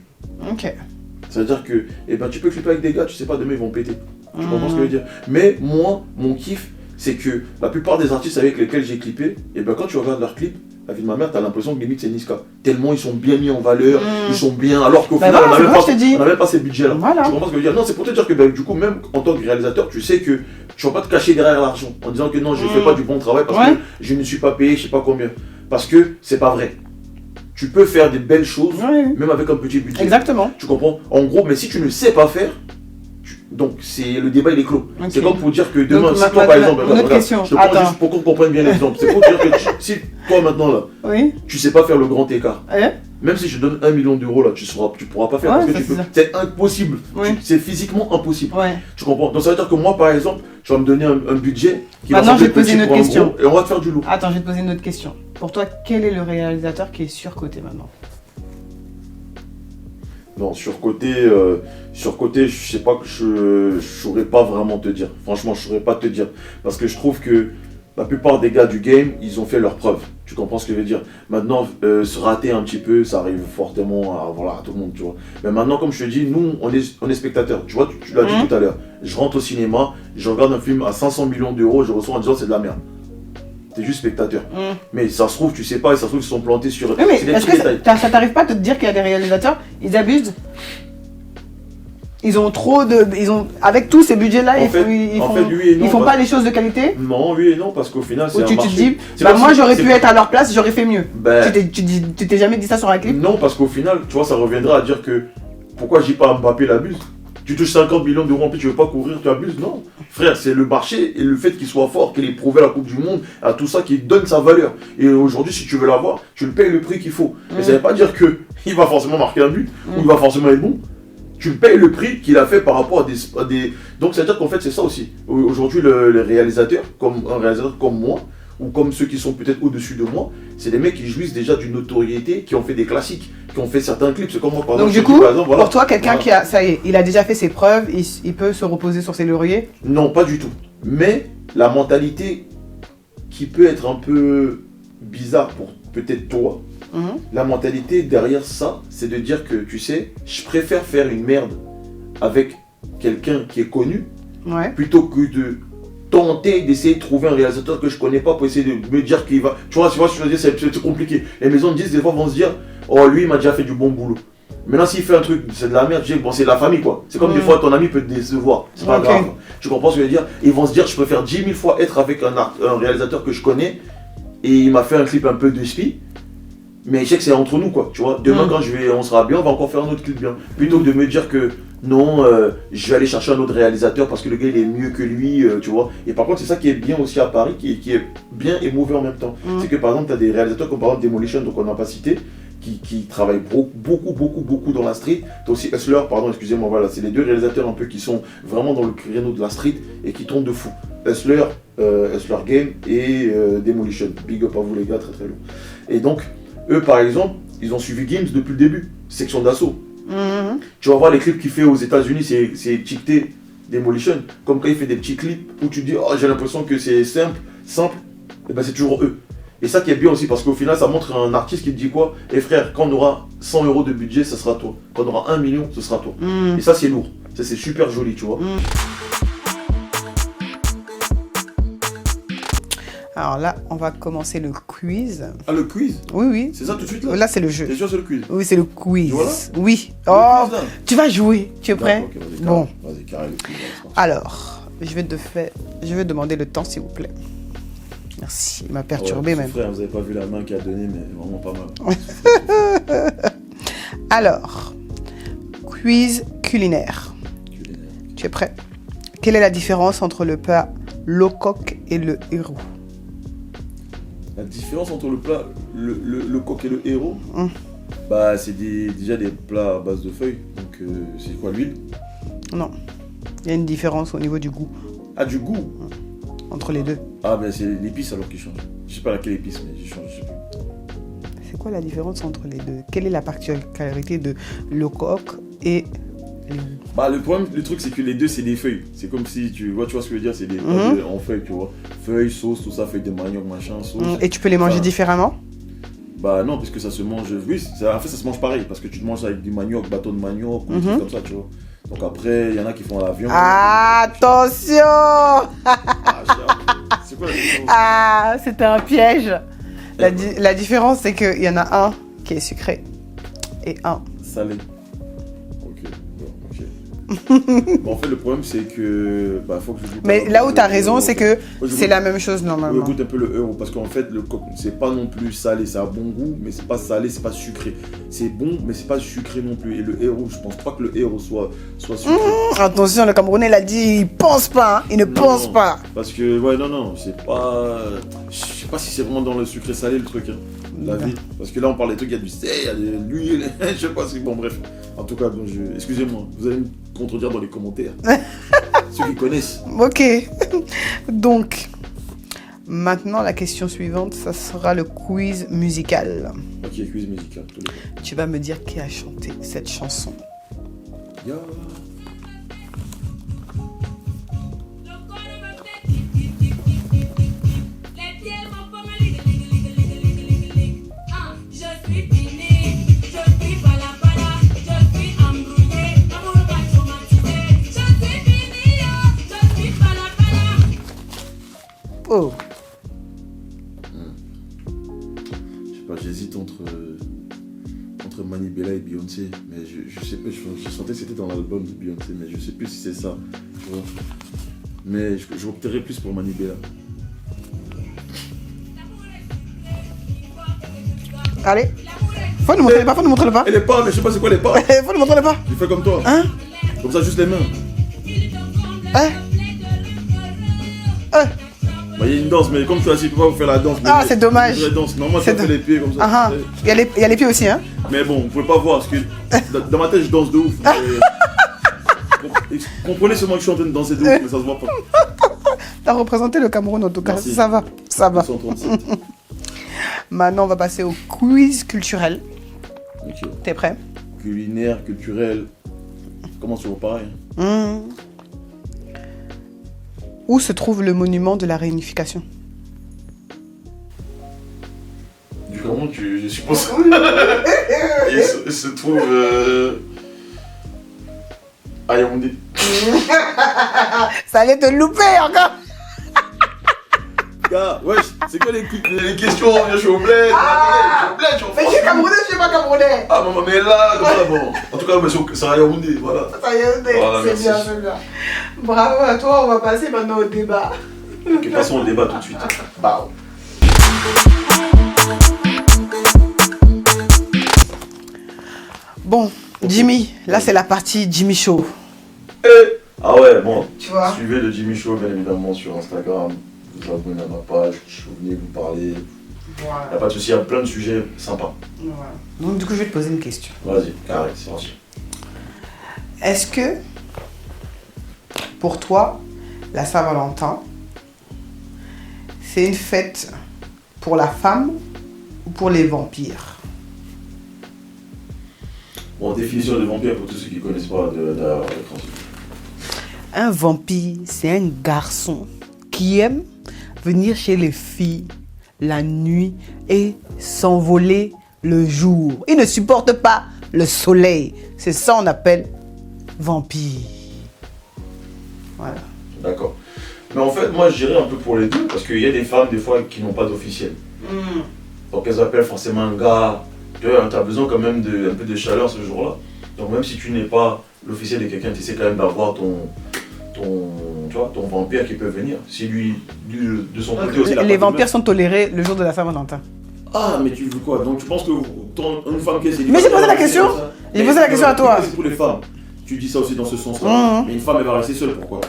C'est-à-dire que tu peux clipper avec des gars, tu sais pas, demain ils vont péter. Tu comprends ce que je veux dire? Mais moi, mon kiff, c'est que la plupart des artistes avec lesquels j'ai clippé, quand tu regardes leurs clips, la vie de ma mère, t'as l'impression que limite c'est Niska. Tellement ils sont bien mis en valeur, ils sont bien, alors qu'au final, on n'a même pas ces budgets-là. Tu comprends ce que je veux dire? Non, c'est pour te dire que du coup, même en tant que réalisateur, tu sais que tu vas pas te cacher derrière l'argent en disant que non, je fais pas du bon travail parce que je ne suis pas payé, je sais pas combien. Parce que c'est pas vrai. Tu peux faire des belles choses, même avec un petit budget. Exactement. Tu comprends? En gros, mais si tu ne sais pas faire, donc le débat il est clos. C'est comme pour dire que demain, si toi par exemple, une autre question. Je te prends juste pour qu'on comprenne bien l'exemple. C'est pour dire que si toi maintenant là, tu sais pas faire le grand écart, même si je donne 1 million d'euros là, tu pourras pas faire parce que c'est impossible. C'est physiquement impossible. Tu comprends? Donc ça veut dire que moi par exemple, tu vas me donner un budget qui va Maintenant, je vais te poser une autre question. Et on va te faire du lourd. Attends, je vais te poser une autre question. Pour toi, quel est le réalisateur qui est surcoté maintenant? Non, surcoté, je sais pas, que je saurais pas vraiment te dire. Franchement, je saurais pas te dire. Parce que je trouve que la plupart des gars du game, ils ont fait leurs preuves. Tu comprends ce que je veux dire? Maintenant, se rater un petit peu, ça arrive fortement à tout le monde, tu vois. Mais maintenant, comme je te dis, nous, on est spectateurs. Tu vois, tu l'as dit tout à l'heure. Je rentre au cinéma, je regarde un film à 500 millions d'euros, je reçois en disant c'est de la merde. t'es juste spectateur. Mais ça se trouve, tu sais pas, et ça se trouve, ils sont plantés sur. Oui, mais c'est des est-ce petits que détails. ça t'arrive pas de te dire qu'il y a des réalisateurs, ils abusent? Ils ont trop de. Avec tous ces budgets-là, En fait, oui et non, ils font parce- pas les choses de qualité? Non, oui et non, parce qu'au final, c'est Ou un tu te marché. dis, C'est bah pas moi si- j'aurais c'est pu pas- être à leur place, j'aurais fait mieux. Ben, Tu t'es jamais dit ça sur un clip? non, parce qu'au final, tu vois, ça reviendra à dire que pourquoi j'ai pas Mbappé l'abuse. Tu touches 50 millions d'euros en plus, tu veux pas courir, tu abuses. Non, frère, c'est le marché et le fait qu'il soit fort, qu'il ait prouvé à la Coupe du Monde, à tout ça qui donne sa valeur. Et aujourd'hui, si tu veux l'avoir, tu le payes le prix qu'il faut. Mais ça veut pas dire que il va forcément marquer un but ou il va forcément être bon. Tu payes le prix qu'il a fait par rapport à des... Donc, c'est-à-dire qu'en fait, c'est ça aussi. Aujourd'hui, les réalisateurs, comme un réalisateur comme moi, ou comme ceux qui sont peut-être au-dessus de moi, c'est des mecs qui jouissent déjà d'une notoriété, qui ont fait des classiques, qui ont fait certains clips. C'est comme moi, par Donc exemple. du je te dis, coup, par exemple, voilà. pour toi, quelqu'un Voilà. qui a, ça y est, il a déjà fait ses preuves, il peut se reposer sur ses lauriers? Non, pas du tout. Mais la mentalité qui peut être un peu bizarre pour peut-être toi, la mentalité derrière ça, c'est de dire que, tu sais, je préfère faire une merde avec quelqu'un qui est connu, Ouais. plutôt que de tenter d'essayer de trouver un réalisateur que je connais pas pour essayer de me dire qu'il va... Tu vois, ce que je veux dire, c'est compliqué. Les maisons de disques, des fois, vont se dire, oh, lui, il m'a déjà fait du bon boulot. Maintenant, s'il fait un truc, c'est de la merde, je dis, bon, c'est de la famille, quoi. C'est comme des fois, ton ami peut te décevoir. C'est pas Ok. grave. Tu comprends ce que je veux dire? Ils vont se dire, je préfère 10 000 fois être avec un réalisateur que je connais, et il m'a fait un clip un peu de spi, mais je sais que c'est entre nous, quoi. Tu vois, demain, quand on sera bien, on va encore faire un autre clip bien. Plutôt que de me dire que non, je vais aller chercher un autre réalisateur parce que le gars il est mieux que lui, tu vois. Et par contre, c'est ça qui est bien aussi à Paris, qui est bien et mauvais en même temps. C'est que par exemple, tu as des réalisateurs comme par exemple Demolition, donc on n'a pas cité, qui travaillent beaucoup dans la street. Tu as aussi Hustler, pardon, excusez-moi, voilà, c'est les deux réalisateurs un peu qui sont vraiment dans le créneau de la street et qui tournent de fou. Hustler Game et Demolition. Big up à vous les gars, très lourd. Et donc, eux par exemple, ils ont suivi Gims depuis le début, section d'assaut. Tu vas voir les clips qu'il fait aux États-Unis, c'est étiqueté Demolition. Comme quand il fait des petits clips où tu te dis, oh, j'ai l'impression que c'est simple, et ben c'est toujours eux. Et ça qui est bien aussi, parce qu'au final, ça montre un artiste qui te dit quoi? Et frère, quand on aura 100 € de budget, ce sera toi. Quand on aura 1 million, ce sera toi. Et ça, c'est lourd. Ça, c'est super joli, tu vois. Alors là, on va commencer le quiz. Ah, le quiz? Oui, oui. C'est ça tout de suite là? Là, c'est le jeu. T'es sûr, c'est le quiz? Oui, c'est le quiz. Voilà. Oui. Le Oh, quiz, là. tu vas jouer. Tu es prêt? D'accord, ok, vas-y, Bon. carré. Vas-y, carré le quiz. là, Alors, je vais demander le temps, s'il vous plaît. Merci. Il m'a perturbé même. Frère, vous avez pas vu la main qu'il a donnée, mais vraiment pas mal. Alors, quiz culinaire. Culinaire. Tu es prêt? Quelle est la différence entre le plat locoque et le héros? La différence entre le plat, le coq et le héros, Hum. bah c'est déjà des plats à base de feuilles. Donc c'est quoi, l'huile? Non. Il y a une différence au niveau du goût Ah, du goût? entre les deux. Ah, ben c'est l'épice alors qui change. Je sais pas laquelle épice, mais j'ai changé, je sais plus. C'est quoi la différence entre les deux? Quelle est la particularité de locoque et l'héros? Bah le problème, le truc c'est que les deux c'est des feuilles. C'est comme si tu vois ce que je veux dire, c'est des plats en feuilles, tu vois. Feuilles, sauce, tout ça, feuilles de manioc, machin, sauce. Et tu peux les manger Enfin, différemment? Bah non, parce que ça se mange. Oui, en fait ça se mange pareil, parce que tu te manges avec du manioc, bâton de manioc, ou des trucs comme ça, tu vois. Donc après, il y en a qui font à la viande. Attention! C'est quoi la différence? Ah, c'était un piège. La différence, c'est qu'il y en a un qui est sucré et un. Salé. Ok, bon, ok. Bon, en fait, le problème, c'est que. Bah, faut que je goûte. Mais là où tu as raison, c'est que je c'est goûte- la même chose Je normalement. goûte un peu le héros parce qu'en fait, le coq, c'est pas non plus salé, c'est à bon goût, mais c'est pas salé, c'est pas sucré. C'est bon, mais c'est pas sucré non plus. Et le héros, je pense pas que le héros soit sucré. Attention, le Camerounais l'a dit, il pense pas, hein, il ne pense Non, pas. Parce que, ouais, non, c'est pas. Je sais pas si c'est vraiment dans le sucré salé le truc, hein, la vie. Parce que là, on parle des trucs, il y a du sel, il y a de l'huile, je sais pas si. Bon, bref. En tout cas, bon, excusez-moi, vous allez me contredire dans les commentaires. Ceux qui connaissent. Ok. Donc, maintenant, la question suivante, ça sera le quiz musical. Ok, quiz musical, tous les deux. Tu vas me dire qui a chanté cette chanson. Ya. Oh. pas, j'hésite entre Manibela et Beyoncé, mais je sais pas, je sentais que c'était dans l'album de Beyoncé, mais je sais plus si c'est ça, tu vois. Mais je opterais plus pour Manibela. Allez. Faut nous montrer les pas, faut nous montrer les pas. Elle est pas, mais je sais pas c'est quoi les pas. Faut nous montrer les pas. Je fais comme toi. Hein? Comme ça, juste les mains. Hein? Hein? Bah, il y a une danse, mais comme tu as dit, tu peux pas vous faire la danse. Ah, c'est dommage. La danse. Normalement, tu fais les pieds comme ça. Ah, il y a les pieds aussi, hein? Mais bon, vous pouvez pas voir, parce que dans ma tête, je danse de ouf. Comprenez seulement que je suis en train de danser de ouf, mais ça se voit pas. T'as représenté le Cameroun en tout cas. Merci. Ça va, ça va. 237. Maintenant, on va passer au quiz culturel. Ok. T'es prêt? Culinaire, culturel. Comment tu vois pareil? Où se trouve le monument de la réunification? Du Cameroun, je suppose. Il se trouve à Yaoundé. Ça allait te louper encore. Gars, wesh, c'est quoi les questions? Je suis au bled. Je suis au bled, Mais je suis camerounais, je suis pas camerounais. Ah, maman, mais là, comme ça, bon. En tout cas, c'est à Yaoundé, voilà. Ça y est, Voilà, c'est merci. bien, c'est bien. Bravo à toi, on va passer maintenant au débat. Ok, passons au débat tout de suite. Bah. Bon, Jimmy, là c'est la partie Jimmy Show. Ah ouais, bon. Tu vois? Suivez le Jimmy Show, bien évidemment, sur Instagram. Vous abonnez à ma page, venez vous parler. Voilà. Y a pas de souci, y a plein de sujets sympas. Voilà. Donc du coup, je vais te poser une question. Vas-y, carré, c'est parti. Est-ce que, pour toi, la Saint-Valentin, c'est une fête pour la femme ou pour les vampires? Bon, définition de vampire pour tous ceux qui ne connaissent pas de l'écran. Un vampire, c'est un garçon qui aime venir chez les filles la nuit et s'envoler le jour. Il ne supporte pas le soleil. C'est ça qu'on appelle vampire. Voilà. D'accord. Mais en fait, moi, je dirais un peu pour les deux, parce qu'il y a des femmes, des fois, qui n'ont pas d'officiel. Donc, elles appellent forcément un gars. Tu as besoin quand même un peu de chaleur ce jour-là. Donc, même si tu n'es pas l'officiel de quelqu'un, tu essaies quand même d'avoir ton vampire qui peut venir. Si lui de son côté aussi... Les vampires sont tolérés le jour de la Saint-Valentin. Ah, mais tu veux quoi? Donc, tu penses que une femme qui est célibataire... Mais j'ai posé la question. J'ai posé la question à toi. C'est pour les femmes. Tu dis ça aussi dans ce sens-là. Mais une femme, elle va rester seule, pourquoi?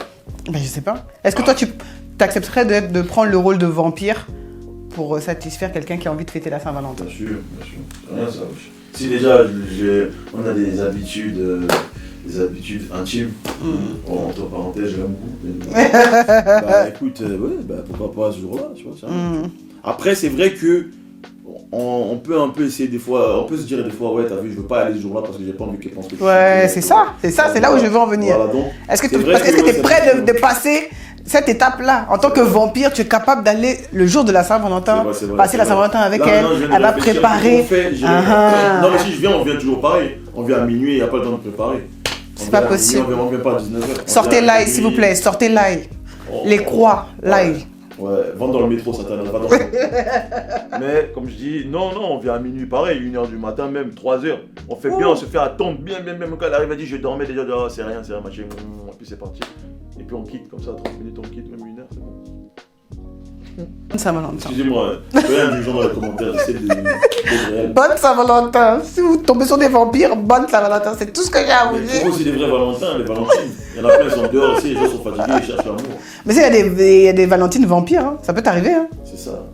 Ben, je sais pas. Est-ce que toi, tu accepterais de prendre le rôle de vampire pour satisfaire quelqu'un qui a envie de fêter la Saint-Valentin? Bien sûr, bien sûr. C'est rien ça. Si déjà, on a des habitudes intimes, entre parenthèses, j'aime beaucoup. Bah écoute, ouais, bah, pourquoi pas ce jour-là, tu vois. Après, c'est vrai que on peut un peu essayer des fois, on peut se dire des fois, ouais, t'as vu, je veux pas aller ce jour-là parce que j'ai pas envie qu'elle pense que je suis... Ouais, c'est ça, c'est là où je veux en venir. Voilà, donc, Est-ce que tu es prêt de passer cette étape-là? En tant que vampire, tu es capable d'aller le jour de la Saint-Valentin, passer la Saint-Valentin avec elle, elle va préparer. Non, mais si je viens, on vient toujours pareil. On vient à minuit, il n'y a pas le temps de préparer. C'est pas possible. On vient pas à 19h. Sortez l'ail, s'il vous plaît, sortez l'ail. Les croix, l'ail. Ouais, vendre dans le métro, ça t'arrive pas dans le métro. Mais comme je dis, non, on vient à minuit pareil, 1h du matin même, 3h. On fait bien, on se fait attendre bien. Quand elle arrive, elle dit je dormais déjà, oh, c'est rien, machin, et puis c'est parti. Et puis on quitte comme ça, 30 minutes, on quitte, même 1h, c'est bon. Saint-Valentin. Excusez-moi, rien du genre dans les commentaires, j'essaie de réel. Bonne Saint-Valentin. Si vous tombez sur des vampires, bonne Saint-Valentin. C'est tout ce que j'ai à vous Il dire. faut aussi des vrais Valentins, les Valentines. Il y en a plein, ils sont dehors aussi, les gens sont fatigués, ils cherchent l'amour. Mais s'il y a des Valentines vampires, hein, ça peut t'arriver. Hein. C'est ça.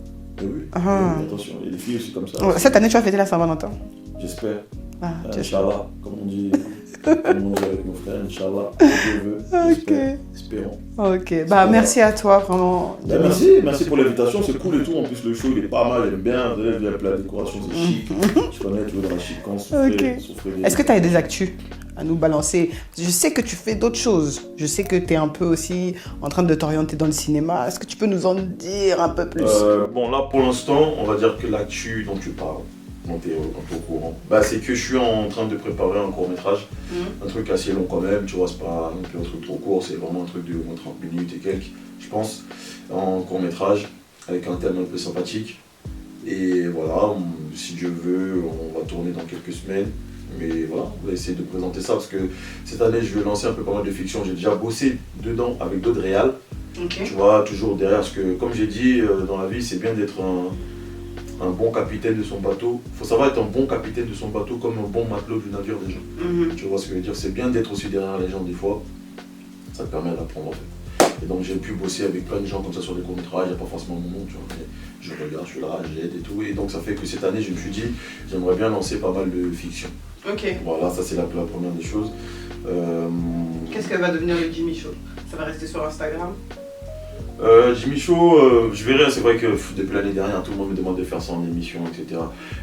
Mais oui. Ah. Mais attention, il y a des filles aussi comme ça. Cette année, tu vas fêter la Saint-Valentin. J'espère. Ah, Inch'Allah, comme on dit avec nos frères, Inch'Allah, Dieu veut. Ok. Espérons. Ok, bah merci à toi, vraiment. Ben, merci pour l'invitation, c'est cool et tout. En plus, le show il est pas mal, j'aime bien. Il y a plein de décorations, c'est chic. Je connais, tu vois, dans la chic quand on souffrait. Est-ce que tu as des actus à nous balancer? Je sais que tu fais d'autres choses. Je sais que tu es un peu aussi en train de t'orienter dans le cinéma. Est-ce que tu peux nous en dire un peu plus? Bon, là pour l'instant, on va dire que l'actu dont tu parles, dont tu es au courant, bah, c'est que je suis en train de préparer un court-métrage. Un truc assez long quand même, tu vois, c'est pas non plus un truc trop court, c'est vraiment un truc de 30 minutes et quelques, je pense, en court-métrage, avec un thème un peu sympathique. Et voilà, si Dieu veut, on va tourner dans quelques semaines. Mais voilà, on va essayer de présenter ça parce que cette année, je vais lancer un peu pas mal de fiction. J'ai déjà bossé dedans avec d'autres réals. Ok. Tu vois, toujours derrière, parce que comme j'ai dit, dans la vie, c'est bien d'être un bon capitaine de son bateau. Il faut savoir être un bon capitaine de son bateau comme un bon matelot du navire déjà. Tu vois ce que je veux dire? C'est bien d'être aussi derrière les gens des fois. Ça te permet d'apprendre en fait. Et donc j'ai pu bosser avec plein de gens comme ça sur des contrats, il n'y a pas forcément mon nom, tu vois, mais je regarde, je suis là, j'aide et tout. Et donc ça fait que cette année, je me suis dit, j'aimerais bien lancer pas mal de fiction. Ok. Voilà, ça c'est la première des choses. Qu'est-ce que va devenir le Jimmy Show? Ça va rester sur Instagram? Jimmy Show, je verrai, c'est vrai que depuis l'année dernière, tout le monde me demande de faire ça en émission, etc.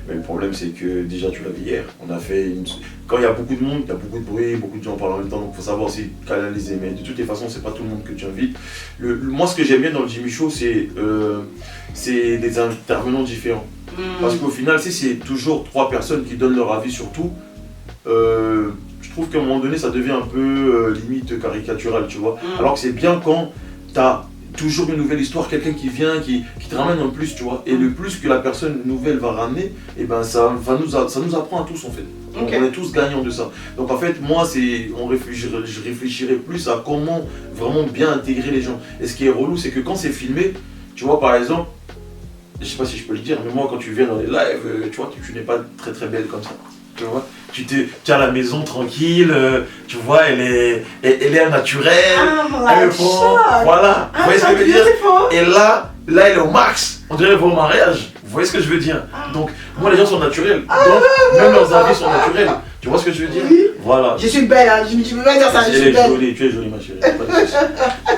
Mais le problème, c'est que déjà, tu l'as vu hier, on a fait quand il y a beaucoup de monde, il y a beaucoup de bruit, beaucoup de gens parlent en même temps, donc il faut savoir aussi canaliser. Mais de toutes les façons, c'est pas tout le monde que tu invites. Moi, ce que j'aime bien dans le Jimmy Show, c'est des intervenants différents. Parce qu'au final, si c'est toujours 3 personnes qui donnent leur avis sur tout, je trouve qu'à un moment donné, ça devient un peu limite caricatural, tu vois. Alors que c'est bien quand tu as toujours une nouvelle histoire, quelqu'un qui vient, qui te ramène un plus, tu vois. Et le plus que la personne nouvelle va ramener, et ben ça nous apprend à tous en fait. Donc on est tous gagnants de ça. Donc en fait, moi, je réfléchirais plus à comment vraiment bien intégrer les gens. Et ce qui est relou, c'est que quand c'est filmé, tu vois, par exemple, je sais pas si je peux le dire, mais moi, quand tu viens dans les lives, tu vois, tu n'es pas très très belle comme ça. Tu vois, tu es à la maison tranquille, tu vois, elle est naturelle, elle est fort, voilà, vous voyez ce que je veux dire? Et là, elle est au max, on dirait pour mariage, vous voyez ce que je veux dire? Donc, moi les gens sont naturels, donc même leurs avis sont naturels, tu vois ce que je veux dire? Oui. Voilà. Je suis belle, hein. Tu peux pas dire ça, je suis belle. Jolie, tu es jolie ma chérie, pas de souci.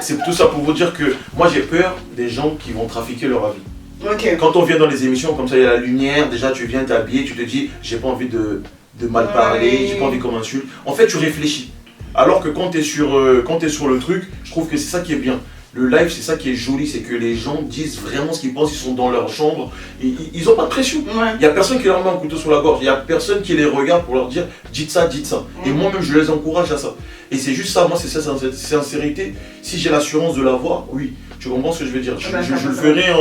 C'est tout ça pour vous dire que moi j'ai peur des gens qui vont trafiquer leur avis. Ok. Quand on vient dans les émissions comme ça, il y a la lumière, déjà tu viens t'habiller, tu te dis j'ai pas envie de mal parler, j'ai pas envie qu'on m'insulte. En fait tu réfléchis. Alors que quand tu es sur le truc, je trouve que c'est ça qui est bien. Le live, c'est ça qui est joli, c'est que les gens disent vraiment ce qu'ils pensent, ils sont dans leur chambre, ils n'ont pas de pression. Il n'y a personne qui leur met un couteau sur la gorge, il n'y a personne qui les regarde pour leur dire dites ça, dites ça. Et moi-même je les encourage à ça. Et c'est juste ça, moi c'est cette sincérité. Si j'ai l'assurance de l'avoir, oui. Tu comprends ce que je veux dire? Je le ferai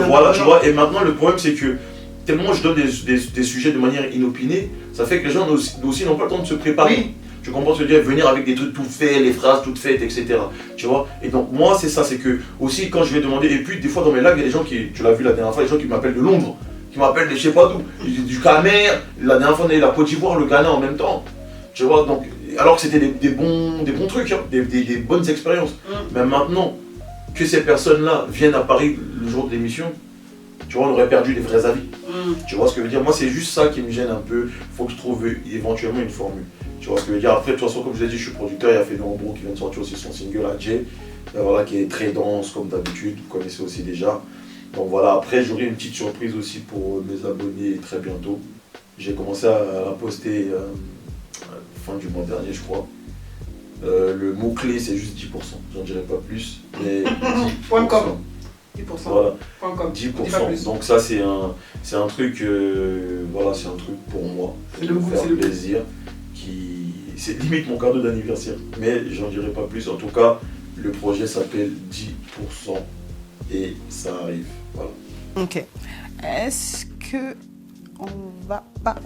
voilà, tu vois. Et maintenant, le problème, c'est que tellement je donne des sujets de manière inopinée, ça fait que les gens aussi n'ont pas le temps de se préparer. Oui. Tu comprends ce que je veux dire? Venir avec des trucs tout faits, les phrases toutes faites, etc. Tu vois? Et donc, moi, c'est ça, c'est que aussi quand je vais demander, et puis des fois dans mes lives, il y a des gens qui, tu l'as vu la dernière fois, des gens qui m'appellent de Londres, qui m'appellent de je sais pas d'où, du Camer, la dernière fois on a eu la Côte d'Ivoire, le Ghana en même temps. Tu vois? Donc, alors que c'était des bons trucs, hein, des bonnes expériences. Mais maintenant, que ces personnes-là viennent à Paris le jour de l'émission, tu vois, on aurait perdu des vrais avis. Tu vois ce que je veux dire? Moi, c'est juste ça qui me gêne un peu. Il faut que je trouve éventuellement une formule. Tu vois ce que je veux dire? Après, de toute façon, comme je l'ai dit, je suis producteur. Il y a Félix Ambro qui vient de sortir aussi son single à Jay. Voilà, qui est très dense, comme d'habitude. Vous connaissez aussi déjà. Donc voilà, après, j'aurai une petite surprise aussi pour mes abonnés très bientôt. J'ai commencé à la poster fin du mois dernier, je crois. Le mot-clé, c'est juste 10%. J'en dirai pas plus. Mais 10%. .com. 10%. Voilà. .com. 10%. Donc ça, c'est un truc, voilà, c'est un truc pour moi. C'est le goût, faire c'est le plaisir. C'est limite mon cadeau d'anniversaire. Mais j'en dirai pas plus. En tout cas, le projet s'appelle 10%. Et ça arrive. Voilà. Ok. Est-ce que on va pas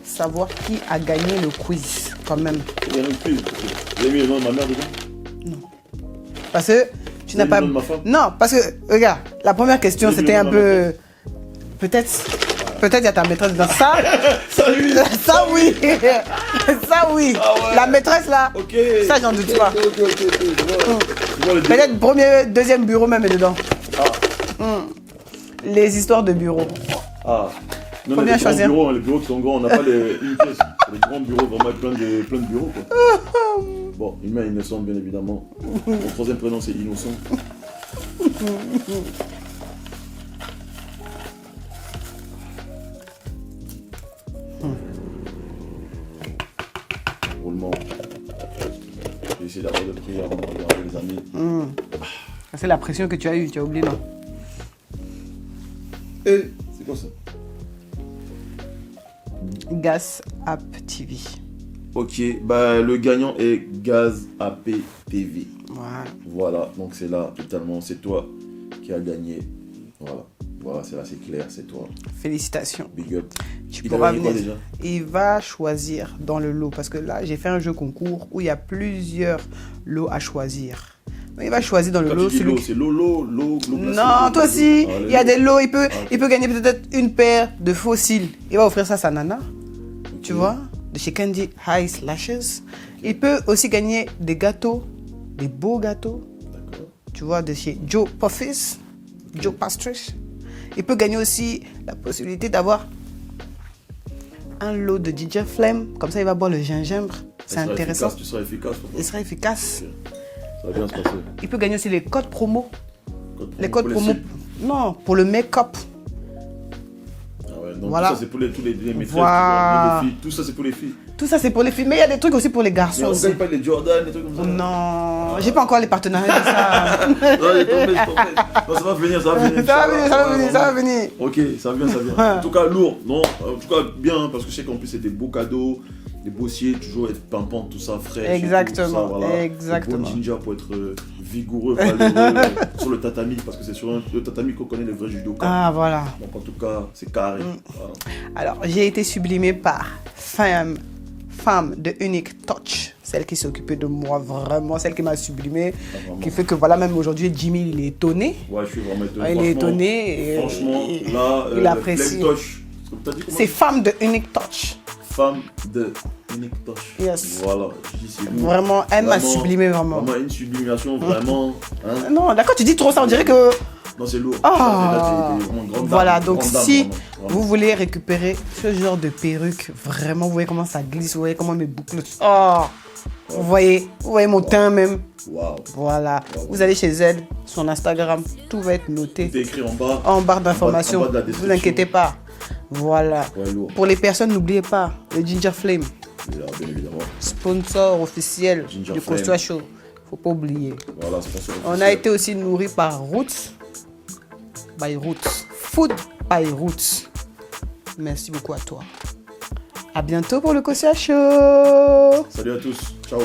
savoir qui a gagné le quiz quand même? Il y a un quiz. Vous avez mis le nom de ma mère dedans? Non. Parce que tu n'as pas. Le nom de ma femme? Non, parce que regarde, la première question c'était un peu. Peut-être il y a ta maîtresse dans ça. Salut. Ça oui. Ça oui. Ah ouais. La maîtresse là. Ok. Ça j'en doute pas. Ok. Peut-être premier, deuxième bureau même est dedans. Ah. Les histoires de bureau. Ah. Non, Faut bien choisir. Les bureaux qui sont grands, on n'a pas une pièce. Les grands bureaux, vraiment plein de bureaux quoi. Bon, une main innocente bien évidemment. Mon troisième prénom c'est Innocent. Roulement. J'ai essayé d'avoir de prière avant de regarder les amis. C'est la pression que tu as eue, tu as oublié non? C'est quoi ça? Gas App TV. Ok, bah le gagnant est Gaz AP TV. Voilà. Voilà, donc c'est là totalement, c'est toi qui as gagné. Voilà. Voilà, c'est là, c'est clair, c'est toi. Félicitations. Big up. Tu Il pourras a gagné quoi venir. déjà? Il va choisir dans le lot parce que là, j'ai fait un jeu concours où il y a plusieurs lots à choisir. Donc, il va choisir dans le Quand lot tu dis celui lot, c'est lot classique, Non, toi aussi, Ah, il y a des lots. Ah, Il peut gagner peut-être une paire de fossiles. Il va offrir ça à sa nana. ok. Tu vois, de chez Candy High Lashes. Il peut aussi gagner des gâteaux, des beaux gâteaux. D'accord. Tu vois, de chez Joe Puffies, Joe Pastries. Il peut gagner aussi la possibilité d'avoir un lot de Ginger Flame. Comme ça, il va boire le gingembre. C'est Ça sera intéressant. efficace, tu seras efficace. pour toi. Il sera efficace. Ok. Ça va bien se passer. Il peut gagner aussi les codes promo. Les Pour codes promo. cils. Non, pour le make-up. Ah ouais, donc Voilà. tout ça c'est pour tous les maîtresses, Voilà. les filles. Tout ça c'est pour les filles. Tout ça, c'est pour les filles. Mais il y a des trucs aussi pour les Mais garçons on aussi. gagne pas les Jordan, les trucs comme ça. Non, j'ai pas encore les partenariats de ça. Non, j'ai tombé. Non, ça va venir, ça va venir. Ça va venir. Ok, ça vient, ça vient. En tout cas, lourd, non. En tout cas, bien, parce que je sais qu'en plus, c'est des beaux cadeaux, des beaux toujours être pimpant, tout ça, frais. Exactement, tout ça, voilà. exactement. Le bon ginger pour être vigoureux, valeureux sur le tatami, parce que c'est sur le tatami qu'on connaît les vrais judokas. Ah, voilà. Donc, en tout cas, c'est carré. Voilà. Alors, j'ai été sublimée par femme de Unique Touch, celle qui s'occupait de moi vraiment, celle qui m'a sublimée, Vraiment. qui fait que voilà, même aujourd'hui, Jimmy, il est étonné. Ouais, je suis vraiment étonné. Il est étonné. Et, Franchement, là, il apprécie. Flame Touch. T'as dit comment? C'est femme de Unique Touch. Femme de Unique Touch. Yes. Voilà, je dis c'est lourd. Vraiment, elle m'a Vraiment, sublimée vraiment. Vraiment une sublimation, vraiment. Hein. Non, d'accord, tu dis trop ça, on dirait que... Non, c'est lourd. Ah. Ça, c'est vraiment grande Voilà, dame, donc grande dame, si vraiment. vous voulez récupérer ce genre de perruque, vraiment, vous voyez comment ça glisse, vous voyez comment mes boucles... Oh, vous voyez mon teint même. Waouh. Voilà, vous allez chez elle, son Instagram, tout va être noté Tout est écrit en bas. en barre d'informations. En bas de la Ne vous description. inquiétez pas. Voilà. Ouais, lourd. Pour les personnes, n'oubliez pas le Ginger Flame, Bien évidemment. sponsor officiel Ginger du Flame. Costois Show. Faut pas oublier. Voilà, sponsor On a officiel. été aussi nourri par Roots. By Roots. Food by Roots. Merci beaucoup à toi. À bientôt pour le Costois Show. Salut à tous. Ciao.